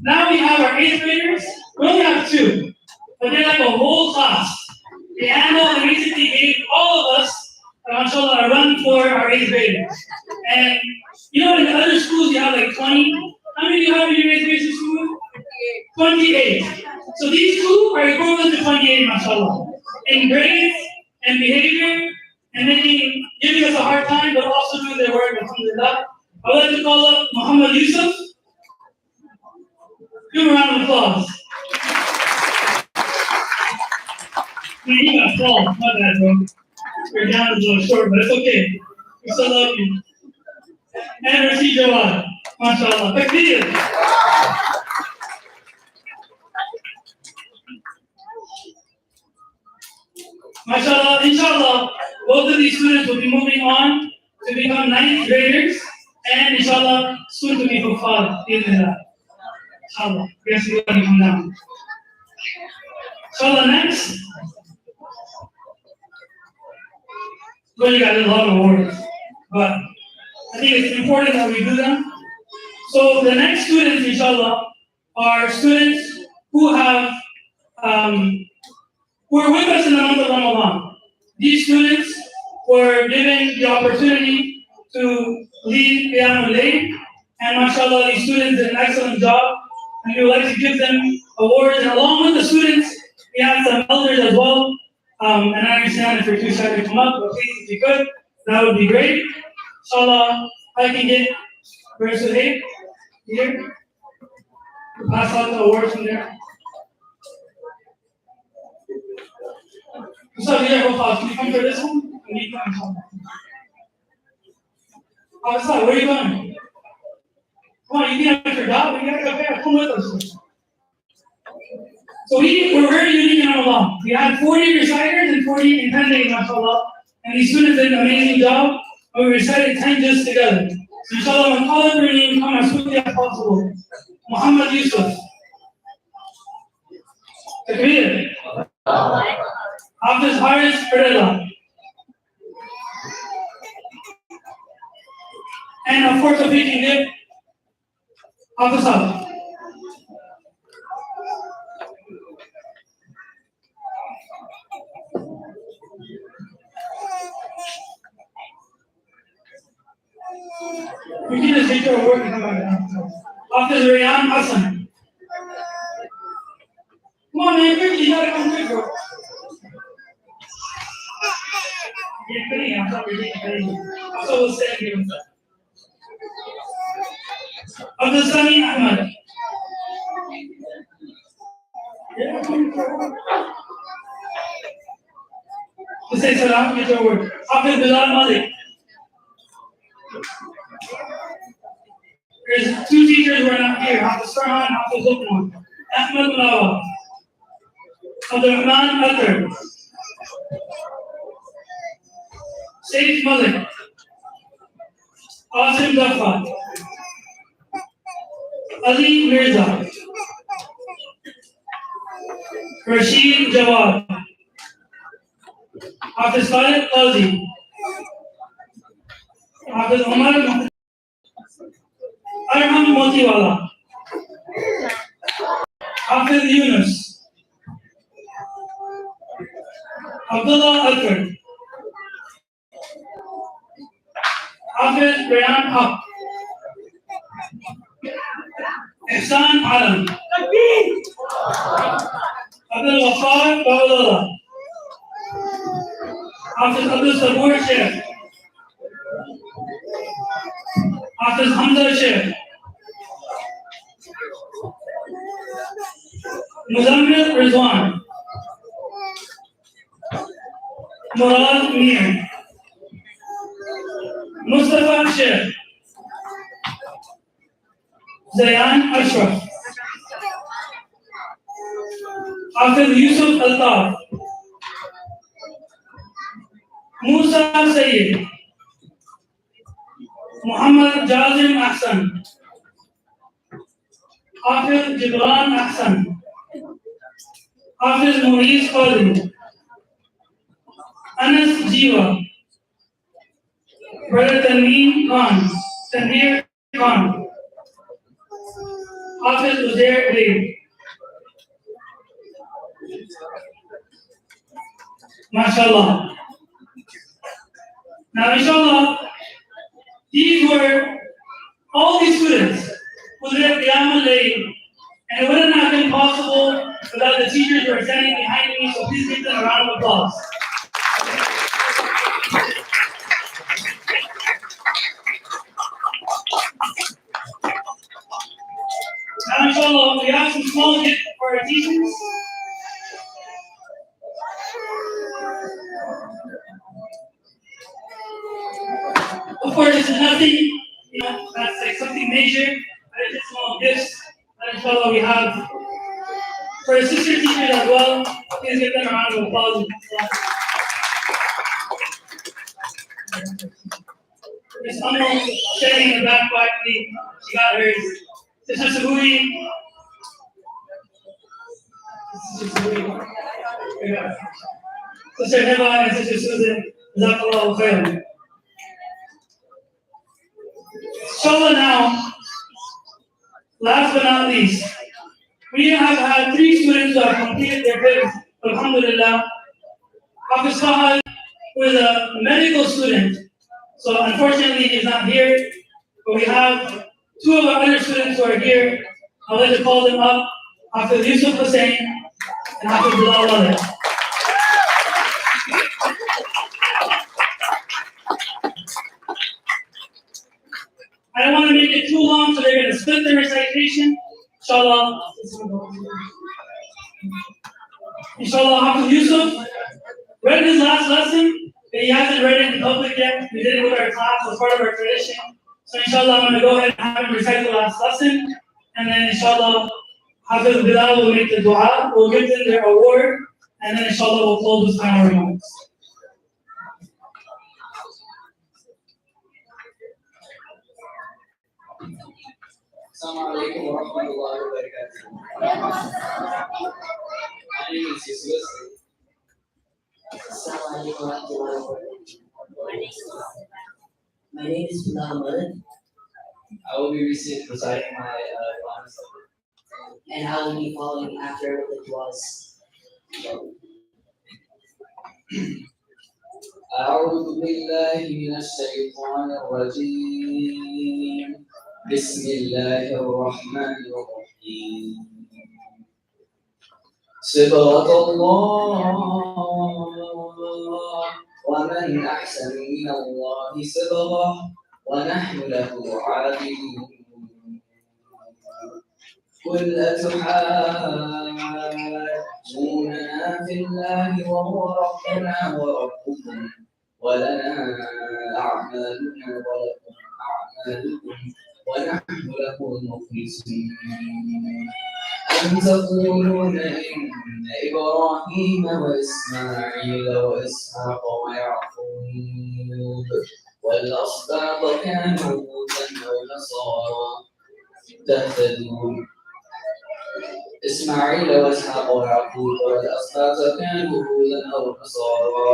Now we have our 8th graders. We only have 2, but they're like a whole class. They handled and basically gave all of us, mashallah, a run for our 8th graders. And you know, in the other schools you have like 20. How many do you have in your 8th grade school? 28. So these 2 are equivalent to 28, mashallah. In grades and behavior, and making, giving us a hard time, but also doing their work, alhamdulillah. I would like to call up Muhammad Yusuf. Give him a round of applause. Man, you got 12. My bad, bro. Your down is a little short, but it's okay. We so love you. And Rashid Jawad. MashaAllah. Takbir. MashaAllah, inshallah, both of these students will be moving on to become ninth graders and inshallah, soon to be Hufad. Inshallah. Yes, we're going to come down. Inshallah, next. Well, you got a lot of awards, but I think it's important that we do them. So the next students, inshallah, are students who have who are with us in the month of Ramadan. These students were given the opportunity to lead Qiyamul Layl, and mashallah, these students did an excellent job, and we would like to give them awards. And along with the students, we have some elders as well. And I understand if you're too shy to come up, but please, if you could, that would be great. Inshallah, I can get Brother Suhaib here to pass out the awards from there. What's up, here, can you come for this one? We need to come. Oh, what's up? Where are you going? Come on, you think I forgot? We gotta go back. Come with us. So we're very unique in Ramadan. We had 40 reciters and 40 intending, mashallah. And these students did an amazing job. And we recited 10 just together. So inshallah, I'm calling your name, come as quickly as possible. Muhammad Yusuf. Takbir. Hafiz Haris Perella. And of course, if we can give Hafiz Hafiz. We can just take your work and come on. Hafiz Rayan Hassan. Come on, man, quickly, you gotta come quick, bro. You're kidding, I'm sorry, you're kidding. I'm so sad here. Abdul Sami Ahmad. Yeah, come on. To say salam, get your word. Hafiz Bilal Malik. There's two teachers who are not here. Hafiz Farhan, Hafiz Lukman. Ahmed Malawa. Abdurrahman Athar. Saif Malik. Asim Dafa. Ali Mirza. Rashid Jawad. Hafiz Khalid Qazi. Hafiz Umar Arham Motiwala. Hafiz Yunus. Abdullah Akbar. Hafiz Rayan Haq. Ihsan Alam. Abdul Wafar Bawalala. Hafiz Abdul Sabur Sheikh. Hafiz Hamza Sheikh. Muzammil Rizwan. Murad Mir. Mustafa Sheikh. Zayan Ashraf. Hafiz Yusuf Altaf. Musa Sayyid. Muhammad Jazim Ahsan. Hafiz Jibran Ahsan. Hafiz Muiz Qadri. Anas Jiwa. Brother Tanveer Khan. Tanveer Khan. Hafiz Uzair Bey. MashaAllah. Now, inshallah, these were all these students who did Qiyamul Layl, and it wouldn't have been possible without the teachers who are standing behind me, so please give them a round of applause. Now, inshallah, we have some small gifts for our teachers. course, this is nothing, that's like something major, but it's just small gifts. And inshallah, we have for the sister teachers as well. Please give them a round of applause. Miss Umm standing in the back quietly. She got hers. Sister Saburi. Sister Heba and Sister Susan. Jazakallahu khairan. Inshallah now, last but not least, we have had 3 students who have completed their hifz, alhamdulillah. Hafiz Fahad, who is a medical student, so unfortunately he's not here, but we have 2 of our other students who are here. I'd like to call them up, Hafiz Yusuf Hussain and Hafiz Bilal Walid. I don't want to make it too long, so they're going to split the recitation. Inshallah. Inshallah, Hafiz Yusuf read his last lesson, but he hasn't read it in public yet. We did it with our class as part of our tradition. So inshallah, I'm going to go ahead and have him recite the last lesson. And then inshallah, Hafiz Bilal will make the dua, we'll give them their award, and then inshallah we'll close with final remarks. Assalamu alaikum wa rahmatullahi wa barakatuh. My name is Yusuf. Assalamu alaikum wa rahmatullahi wa barakatuh. My name is Bilal Walid. I will be reciting my last. And I will be following after the duas. أعوذ بالله من الشيطان الرجيم. بسم الله الرحمن الرحيم. صبغة الله ومن أحسن من الله صبغة ونحن له عابدون. قل أتحاجوننا في الله وهو ربنا وربكم ولنا أعمالنا ولكم أعمالكم ونحن له مخلصون. أم تقولون إن إبراهيم وإسماعيل وإسحاق ويعقوب والأسباط كانوا هودا أو نصارى تهتدون. إسماعيل وإسحاق ويعقوب والأسباط كانوا هودا أو نصارى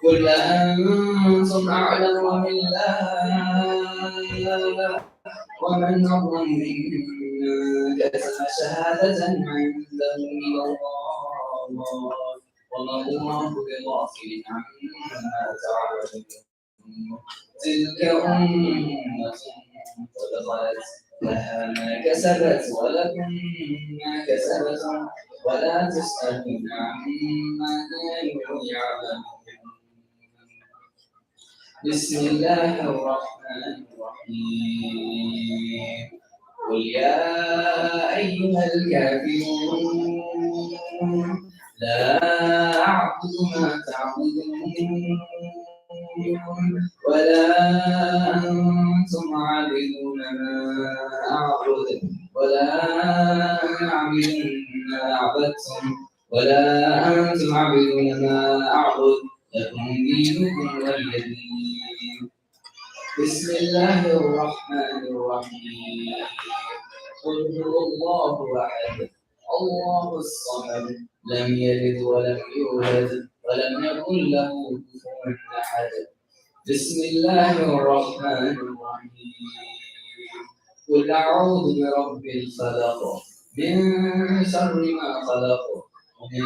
قل أنتم أعلم أم الله ومن أظلم ممن كتم شهادة عنده من الله وما الله بغافل عما تعملون. تلك أمة قد خلت لها ما كسبت ولكم ما كسبتم ولا تسألون عما كانوا يعملون. بسم الله الرحمن الرحيم. قل يا أيها الكافرون لا أعبد ما تعبدون ولا أنتم عابدون ما أعبد ولا أنا عابد ما عبدتم ولا أنتم عابدون ما أعبد لكم دينكم ولي دين. بسم الله الرحمن الرحيم. قل هو الله أحد الله الصمد لم يلد ولم يولد ولم يكن له كفوا أحد. بسم الله الرحمن الرحيم. قل أعوذ برب الفلق من شر ما خلق ومن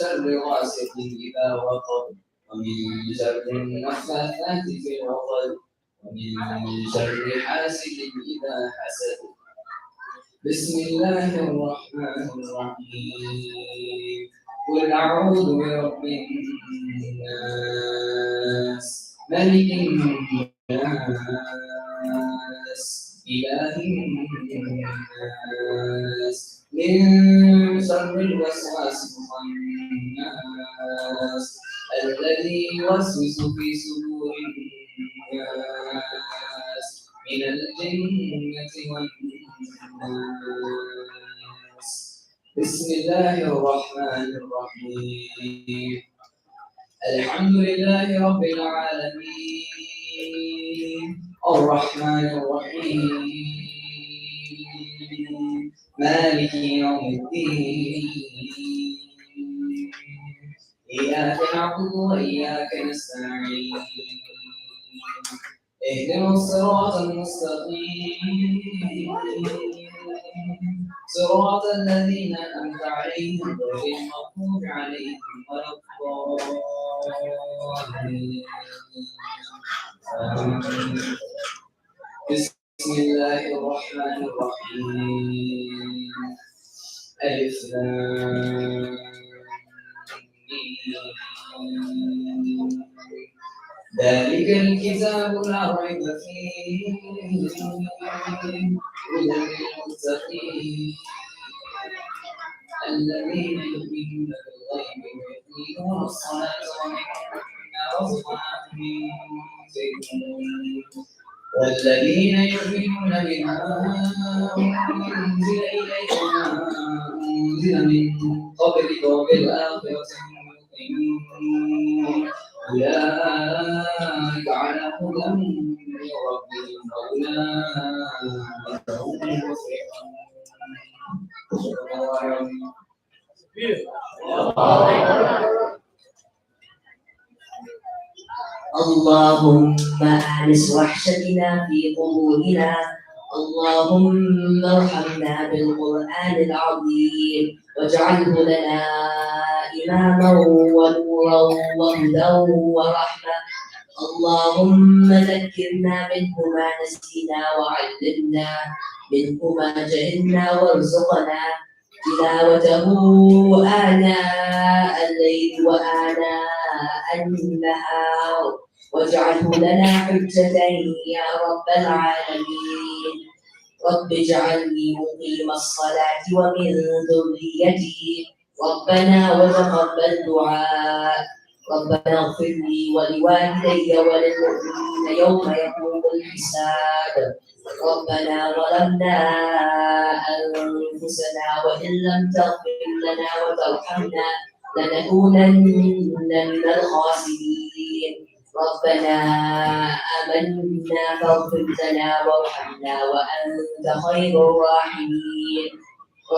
شر غاسق إذا وقب ومن شر النفاثات في العقد ومن شر حاسد إذا حسد. بسم الله الرحمن الرحيم. قل أعوذ برب الناس ملك الناس إله الناس من شر الوسواس الخناس الذي يوسوس في صدور الناس بسم الله الرحمن الرحيم الحمد لله رب العالمين الرحمن الرحيم مالك يوم الدين إياك نعبد وإياك نستعين اهدنا الصراط المستقيم صراط الذين أنعمت عليهم غير المغضوب عليهم ولا الضالين آمين. بسم الله الرحمن الرحيم ألف لام ميم. ذلك الكتاب لا ريب فيه هدى للمتقين الذين يؤمنون بالغيب ويقيمون الصلاة ومما رزقناهم ينفقون والذين يؤمنون بما أنزل إليك وما أنزل من قبلك وبالآخرة هم يوقنون أولئك على هدى من ربهم وأولئك هم المفلحون. صدق الله العظيم. اللهم آنس وحشتنا في قبورنا اللهم ارحمنا بالقرآن العظيم واجعله لنا إماما ونورا وهدى ورحمة اللهم ذكرنا منه ما نسينا وعلمنا منه ما جهلنا وارزقنا تلاوته آناء الليل وآناء النهار واجعله لنا حجة يا رب العالمين رب اجعلني مقيم الصلاة ومن ذريتي ربنا وتقبل دعاء ربنا اغفر لي ولوالدي وللمؤمنين يوم يقوم الحساب ربنا ظلمنا أنفسنا وإن لم تغفر لنا وترحمنا لنكونن من الخاسرين ربنا آمنا فاغفر لنا وارحمنا وأنت خير الراحمين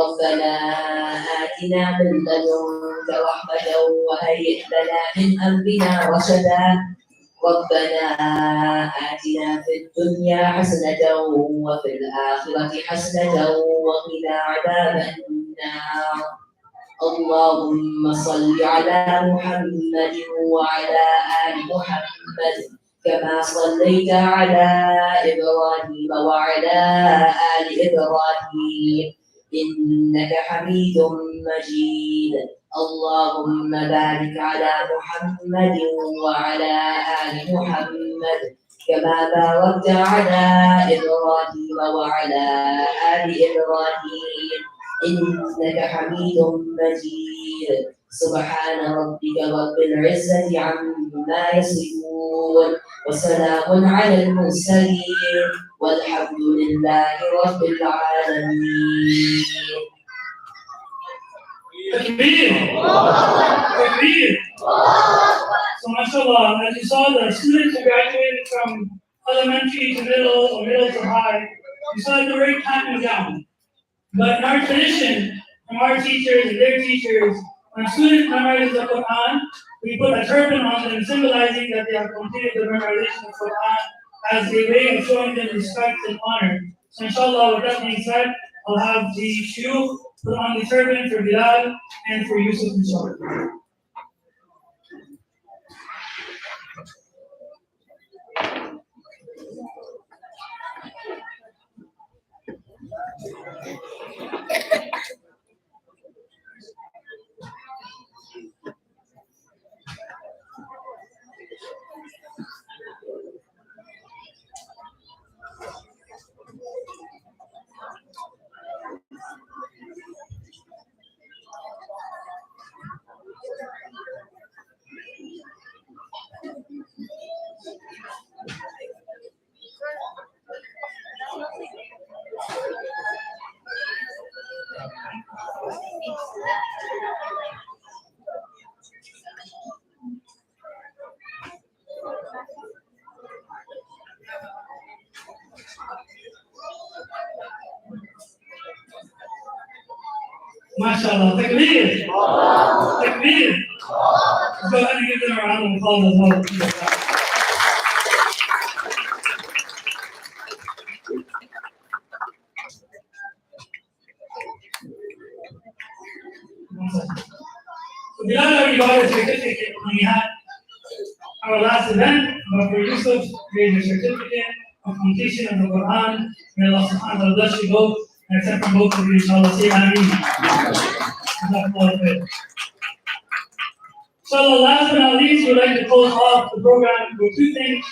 ربنا آتنا من لدنك رحمة وهيئ لنا من أمرنا رشدا ربنا آتنا في الدنيا حسنة وفي الآخرة حسنة وقنا عذاب النار اللهم صل على محمد وعلى آل محمد كما صليت على إبراهيم وعلى آل إبراهيم إنك حميد مجيد اللهم بارك على محمد وعلى آل محمد كما باركت على إبراهيم وعلى آل إبراهيم إنك حميد مجيد سبحان ربك رب العزة عما يصفون وسلام على المرسلين والحمد لله رب العالمين. Takbir! Takbir! So mashallah, as you saw, the students who graduated from elementary to middle or middle to high, you saw the rate coming down. But in our tradition, from our teachers and their teachers, when a student memorizes the Quran, we put a turban on them, symbolizing that they have completed the memorization of Quran as a way of showing them respect and honor. So inshallah, with that being said, I'll have the shuyukh put on the turban for Bilal and for Yusuf inshallah. MashaAllah. Takbir. Takbir. Let's go ahead and give them a round of applause as well. So Bilal already got a certificate when we had our last event, but for Yusuf, there is a certificate of completion of the Quran. May Allah subhanahu wa ta'ala bless you both and accept from both of you, inshallah. Say Ameen. Jazakumullah khair. So last but not least, we'd like to close off the program with two things.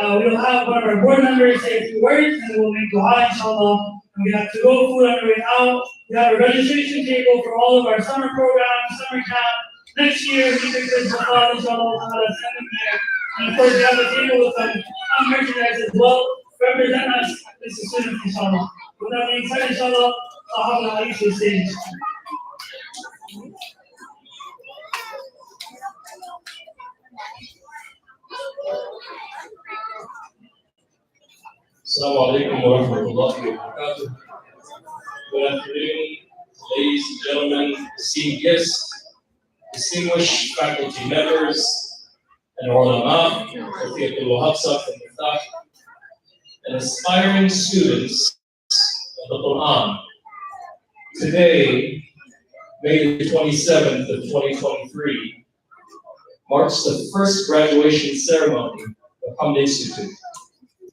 We'll have one of our board members say a few words, and then we'll make dua, inshallah. And we have to go food on the way out. We have a registration table for all of our summer programs, summer camp. Next year, we think there's a lot, inshallah, send them here. And of course, we have a table with some merchandise as well. Represent us, as the students, inshallah. With that being said, inshallah, I'll have the stage. Assalamu alaikum wa rahmatullahi wa barakatuh. Good afternoon, ladies and gentlemen, esteemed guests, distinguished faculty members, and ulama, and aspiring students of the Quran. Today, May the 27th of 2023, marks the first graduation ceremony of Hamd Institute.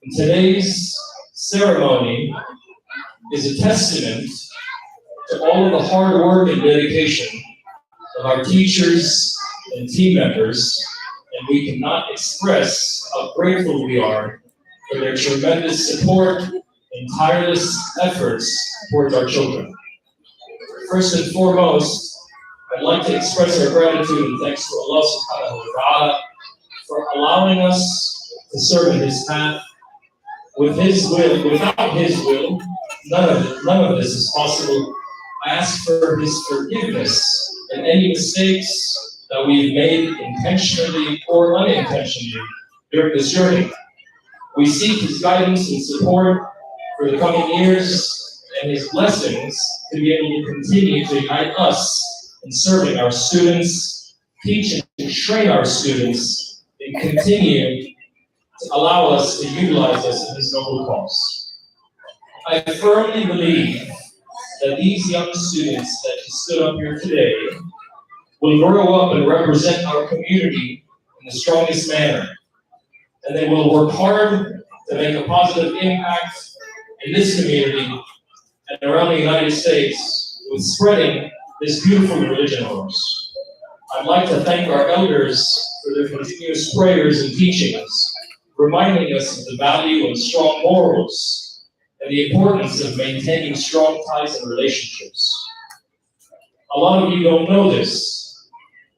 And today's ceremony is a testament to all of the hard work and dedication of our teachers and team members, and we cannot express how grateful we are for their tremendous support and tireless efforts towards our children. First and foremost, I'd like to express our gratitude and thanks to Allah subhanahu wa ta'ala for allowing us to serve in His path. With His will, without His will, none of this is possible. I ask for His forgiveness in any mistakes that we've made intentionally or unintentionally during this journey. We seek His guidance and support for the coming years and His blessings to be able to continue to unite us in serving our students, teach and train our students, and continue to allow us to utilize us in this noble cause. I firmly believe that these young students that stood up here today will grow up and represent our community in the strongest manner. And they will work hard to make a positive impact in this community and around the United States with spreading this beautiful religion of ours. I'd like to thank our elders for their continuous prayers and teachings, reminding us of the value of strong morals and the importance of maintaining strong ties and relationships. A lot of you don't know this,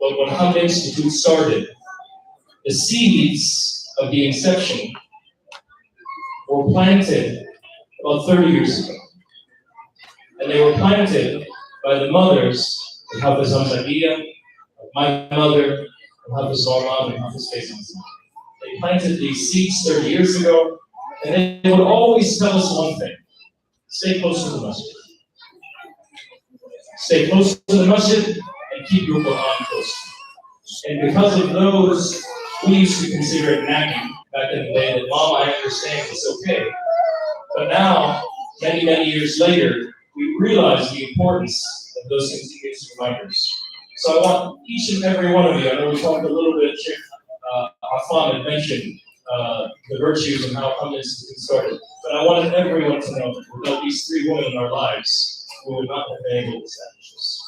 but when Hamd Institute started, the seeds of the inception were planted about 30 years ago. And they were planted by the mothers of Hafiz Hamzahiyya, of my mother, of Hafiz Norman, and Hafiz Faisal. They planted these seeds 30 years ago, and they would always tell us one thing: stay close to the masjid. Stay close to the masjid and keep your Quran close. And because of those, we used to consider it nagging back in the day that, Mom, I understand, it's okay. But now, many, many years later, we realize the importance of those continuous reminders. So I want each and every one of you, I know we talked a little bit, Sheikh Afan had mentioned the virtues and how Hamd Institute started, but I wanted everyone to know that without these three women in our lives, we would not have been able to establish this.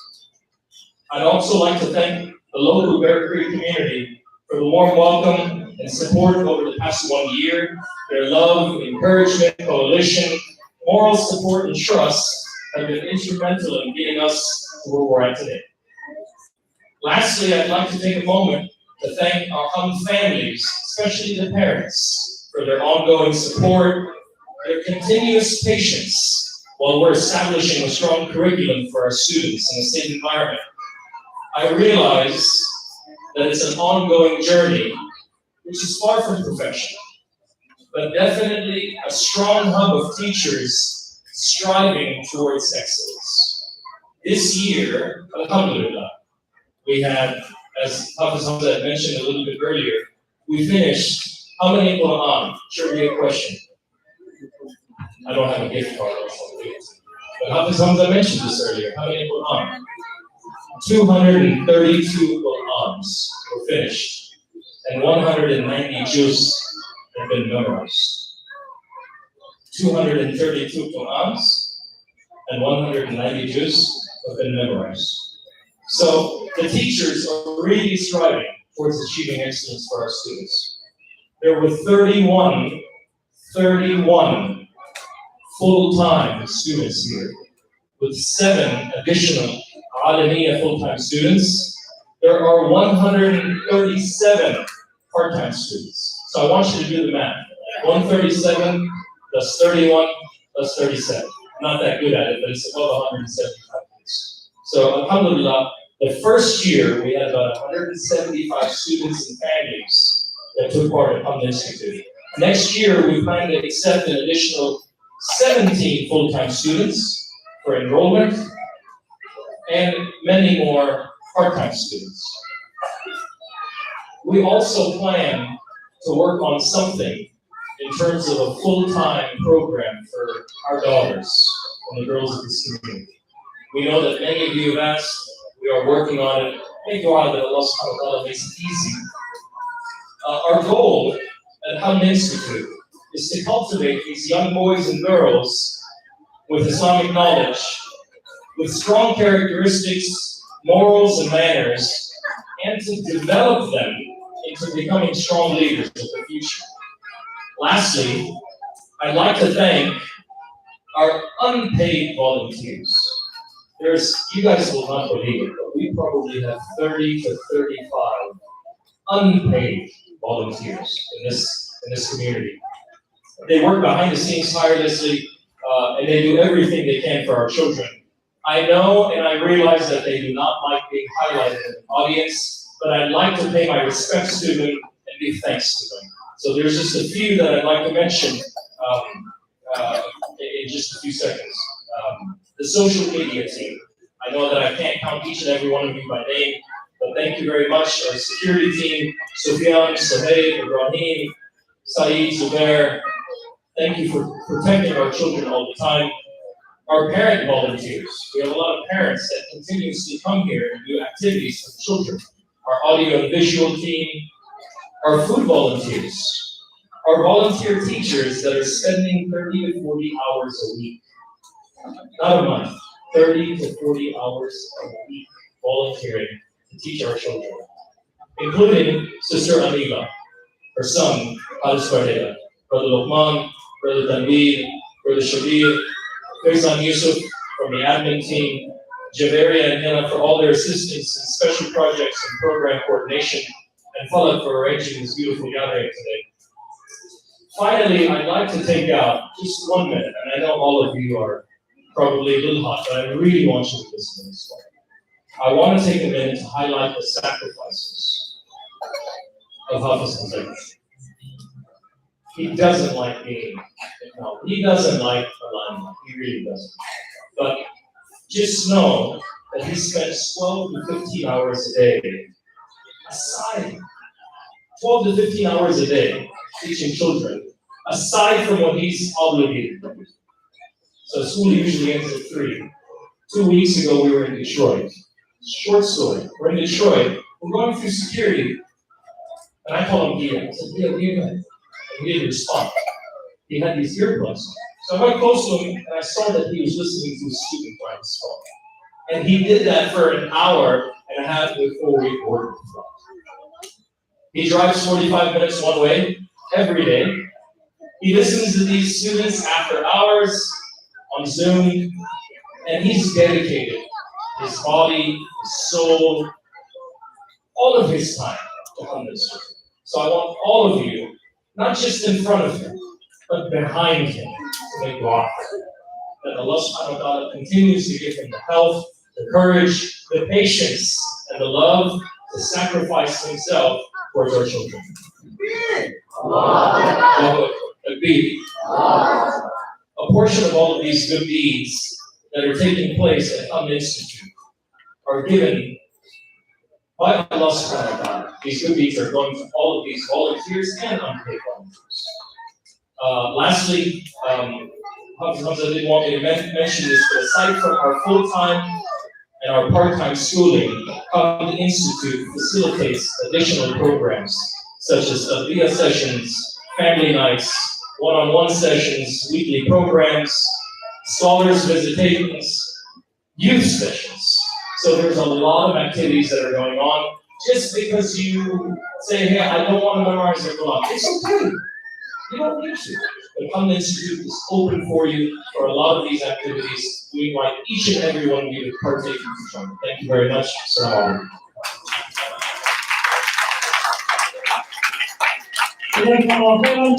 I'd also like to thank the local Bear Creek community for the warm welcome and support over the past 1 year. Their love, encouragement, coalition, moral support, and trust have been instrumental in getting us to where we're at today. Lastly, I'd like to take a moment to thank our Hamd families, especially the parents, for their ongoing support, their continuous patience, while we're establishing a strong curriculum for our students in a safe environment, I realize that it's an ongoing journey, which is far from perfection, but definitely a strong hub of teachers striving towards excellence. This year, alhamdulillah, we had, as Hafiz Hamza had mentioned a little bit earlier, we finished how many Quran? Sure, be a question. I don't have a gift card or something. But Hafiz Hamza mentioned this earlier. How many Quran? 232 Qurans were finished, and 190 juz have been memorized. 232 Qurans and 190 juz have been memorized. So the teachers are really striving towards achieving excellence for our students. There were 31 full-time students here, with 7 additional Alamiya full-time students. There are 137 part-time students. So I want you to do the math. 137 plus 31 plus 37. I'm not that good at it, but it's about 175 kids. So alhamdulillah, the first year we had about 175 students and families that took part in Hamza Institute. Next year we plan to accept an additional 17 full-time students for enrollment and many more part-time students. We also plan to work on something in terms of a full-time program for our daughters and the girls of this community. We know that many of you have asked, we are working on it. Make dua that Allah subhanahu wa ta'ala makes it easy. Our goal at Hamza Institute is to cultivate these young boys and girls with Islamic knowledge, with strong characteristics, morals, and manners, and to develop them into becoming strong leaders of the future. Lastly, I'd like to thank our unpaid volunteers. You guys will not believe it, but we probably have 30 to 35 unpaid volunteers in this community. They work behind the scenes tirelessly, and they do everything they can for our children. I know and I realize that they do not like being highlighted in the audience, but I'd like to pay my respects to them and give thanks to them. So there's just a few that I'd like to mention in just a few seconds. The social media team. I know that I can't count each and every one of you by name, but thank you very much. Our security team, Sufyan, Sohaib, Ibrahim, Saeed, Zubair. Thank you for protecting our children all the time. Our parent volunteers. We have a lot of parents that continuously come here and do activities for the children. Our audio and visual team, our food volunteers, our volunteer teachers that are spending 30 to 40 hours a week. Not a month, 30 to 40 hours a week volunteering to teach our children, including Sister Anila, her son, Haris Bardea, Brother Luqman, Brother Tanveer, Brother Shabir, Faisal Yusuf from the admin team, Javeria and Hina for all their assistance in special projects and program coordination, and Falak for arranging this beautiful gathering today. Finally, I'd like to take out just 1 minute, and I know all of you are probably a little hot, but I really want you to listen to this one. I want to take a minute to highlight the sacrifices of Hafiz Hamza. He doesn't like being acknowledged. He doesn't like the limelight. He really doesn't. But just know that he spends 12 to 15 hours a day aside. 12 to 15 hours a day teaching children, aside from what he's obligated to do. So school usually ends at 3. 2 weeks ago, we were in Detroit. Short story. We're in Detroit. We're going through security. And I call him Dia. I said, Dia, and he didn't respond. He had these earplugs. So I went close to him, and I saw that he was listening to a student on his phone. And he did that for an hour and a half before we ordered the flight. He drives 45 minutes one way every day. He listens to these students after hours on Zoom, and he's dedicated his body, his soul, all of his time to Hamza Institute. So I want all of you, not just in front of him, but behind him, to make dua. that Allah subhanahu wa ta'ala continues to give him the health, the courage, the patience, and the love to sacrifice himself towards our children. Agreed. A portion of all of these good deeds that are taking place at Hamd Institute are given by Allah subhanahu wa ta'ala. These good deeds are going to all of these volunteers and unpaid volunteers. Lastly, Hafiz Hamza didn't want me to mention this, but aside from our full-time and our part-time schooling, Hamd Institute facilitates additional programs such as Adliya sessions, family nights, one-on-one sessions, weekly programs, scholars visitations, youth sessions. So there's a lot of activities that are going on. Just because you say, hey, I don't want to memorize the Quran, it's okay. You don't need to. The Hamd Institute is open for you for a lot of these activities. We invite each and every one of you to partake in each one. Thank you very much. Assalamu alaikum.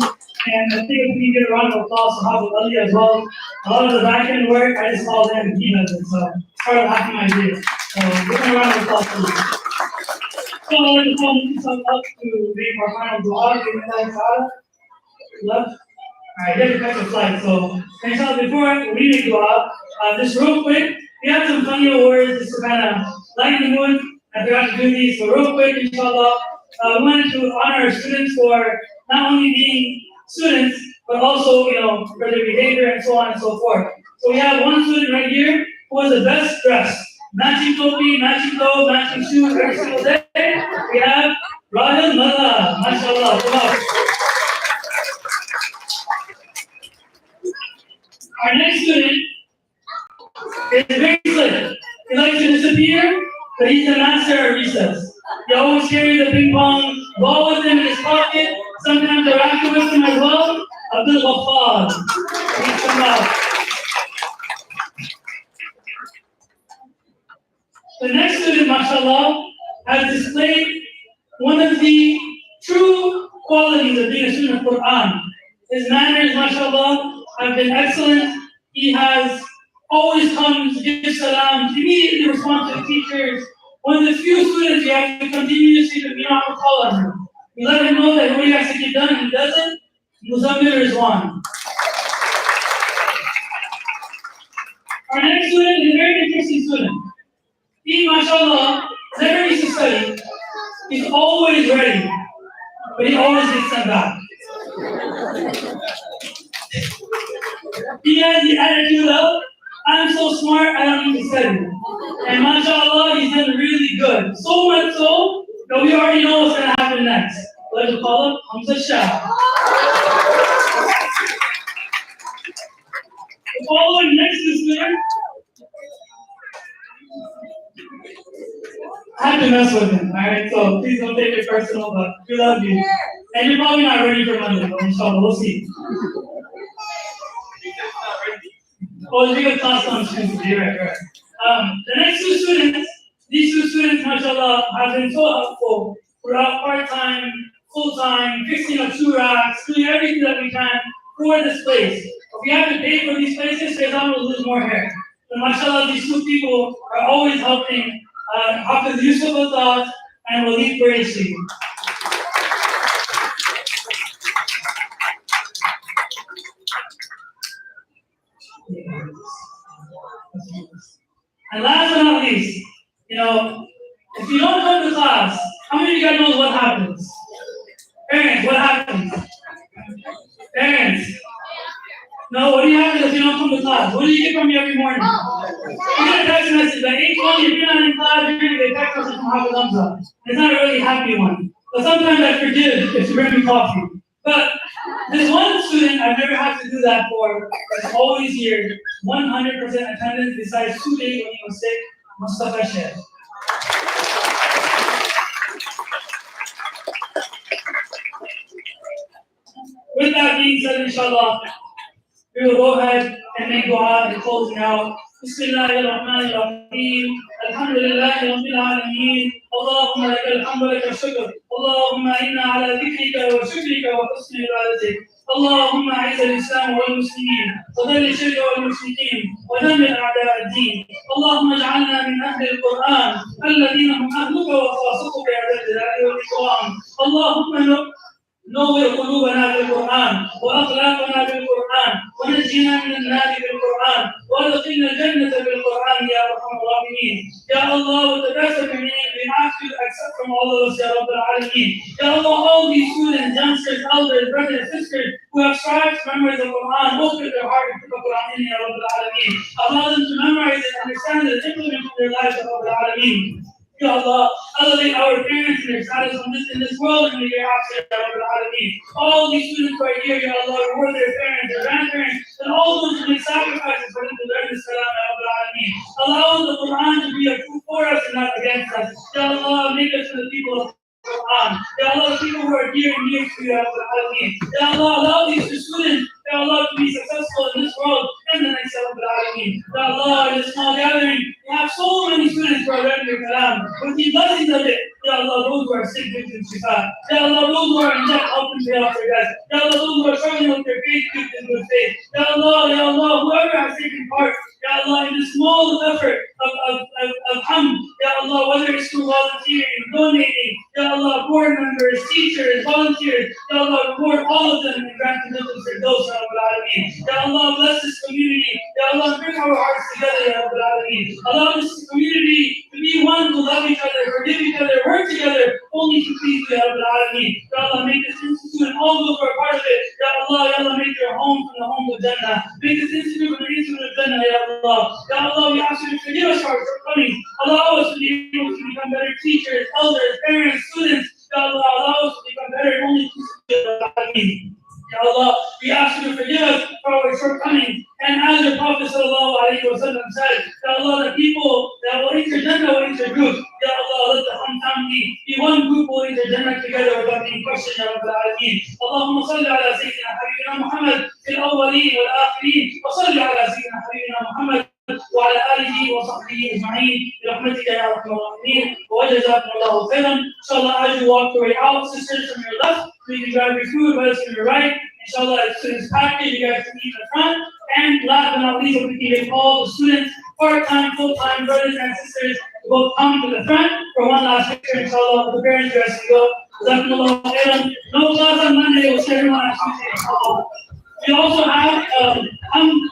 And I think if we get a round of applause for Hafiz Ali as well. A lot of the back end work, I just call them, he does it. So it's part of having my idea. So give him a round of applause for that. So I'd like to call myself up to make our final dua. Left. Alright, here's the next slide. So inshallah, before we make dua, just real quick, we have some funny awards just to kind of lighten the mood. I forgot to do these, so real quick, inshallah, we wanted to honor our students for not only being students, but also, for their behavior and so on and so forth. So we have one student right here who was the best dressed. Matching topi, matching clothes, matching shoes every single day. We have Rahil Malla, mashallah, come on. Our next student is very slick. He likes to disappear, but he's the master of recess. He always carries a ping pong ball with him in his pocket, sometimes a racket with him as well. Abdul Ghaffar. Please come out. The next student, mashallah, has displayed one of the true qualities of being a student of Quran. His manners, mashallah, have been excellent. He has always come to give salams, immediately respond to the teachers. One of the few students you have to continuously to not call on him. You let him know that what he has to get done, he does it. Muzammil Rizwan. Our next student is a very interesting student. He, mashallah, never used to study. He's always ready, but he always gets sent back. He has the attitude of, I'm so smart, I don't need to study. And mashallah, he's done really good. So much so, that we already know what's going to happen next. Let's call him Hamza Shah. The following next student, I had to mess with him, alright? So please don't take it personal, but we love you. And you're probably not ready for Monday, but inshallah, we'll see. Oh, we got class on Tuesday, right. The next two students, these two students, mashallah, have been so helpful throughout part-time, full-time, fixing up 2 racks, doing everything that we can for this place. If we have to pay for these places, Shaitan will lose more hair. So mashallah, these two people are always helping Hafiz Yusuf al-Dad and Walid Qureshi. And last but not least, if you don't come to class, how many of you guys know what happens? Parents, what happens? Parents. No, what do you have if you don't come to class? What do you get from me every morning? You get a text message like 8:20, if you're not in class, you're going to get a text message from Hafiz Hamza. It's not a really happy one. But sometimes I forgive if you bring me coffee. But there's one student I've never had to do that for, that's always here, 100% attendance, besides 2 days when he was sick, Mustafa Sheikh. With that being said, inshallah, we will go ahead and make dua and closing out. Bismillahirrahmanirrahim. Alhamdulillahi Rabbil Alameen. Allahumma lakal hamdu wa lakal shukr. Allahumma inna ala dhikrika wa shukrika wa husni ibadatik. اللهم اعز الاسلام والمسلمين وذل الشرك والمشركين ودمر اعداء الدين. اللهم اجعلنا من اهل القران الذين هم اهلك وخاصتك يا ذا الجلال والاكرام. اللهم نور قلوبنا بالقرآن وأخلاقنا بالقرآن ونجنا من النار بالقرآن وادخلنا الجنة بالقرآن يا أرحم الراحمين. يا Allah, with the best of your name, we ask you to accept from all of us, Ya Rabbal Alameen. Ya Allah, all these students, youngsters, elders, brothers, and sisters who have strived to memorize the Quran, open their heart to the Quran in Ya Rabbal Alameen. Allow them to memorize it, understand it, and implement it in their lives, Ya Rabbal Alameen. Ya Allah, elevate our parents and their status in this world and the year after, Ya Rabbal Alameen. All these students right here, Ya Allah, reward their parents, their grandparents, and all those who make sacrifices for them to learn this Salam, Ya Rabbal Alameen. Allow the Quran to be a proof for us and not against us. Ya Allah, make us from the people of Quran. Ya Allah, the people who are dear and near to you, Ya Rabbal Alameen. Ya Allah, allow these students, Ya Allah, to be successful in this world and the next, Ya Rabbal Alameen. Ya Allah, in this small gathering, we have so many students who are learning your Kalam. With the blessings of it, Ya Allah, those who are sick, victims, shifa. Ya Allah, those who are in debt, help them pay off their debts. Ya Allah, those who are struggling with their faith, give them good faith. Ya Allah, whoever has taken part, Ya Allah, in this small effort of hamd, Ya Allah, whether it's through volunteering, donating, Ya Allah, board members, teachers, volunteers, Ya Allah, reward all of them and grant them for those, Ya Rabbal Alameen. Ya Allah, bless this community. Ya Allah, bring our hearts together, Ya Rabbal Alameen. Allow this community to be one to love each other, forgive each other, work together, only to please you, Ya Rabbal Alameen. Ya Allah, make this institute and all those who are part of it, Ya Allah, make their home from the home of Jannah. Make this institute from the institute of Jannah, Ya Allah. Ya Allah, we ask you to forgive us for our shortcomings. Allow us to be able to become better teachers, elders, parents, students. Ya Allah, allow us to become better only to you, Ya Rabbal Alameen. Ya Allah, we ask you to forgive us for our shortcomings. And as your Prophet ﷺ said, Ya Allah, the people that will enter Jannah will enter groups. Ya Allah, let the Ham family be one group will enter Jannah together without being questioned, Ya Rabbal Alameen. Allahumma salli ala Sayyidina Habibina Muhammad fil awwaleen wal akhirin wa salli ala Sayyidina Habibina Muhammad وعلى آله وصحبه أجمعين برحمتك يا أرحم الراحمين وجزاكم الله خيرا. Inshallah, as you walk your way out, sisters from your left, you can grab your food, brothers from your right. Inshallah, as students package, you guys can eat in the front. And last but not least, we can get all the students, part-time, full-time, brothers and sisters, to both come to the front for one last picture. Inshallah, the parents guys can go. Jazakumullah khairan. No class on Monday, we'll see everyone on Tuesday. We also have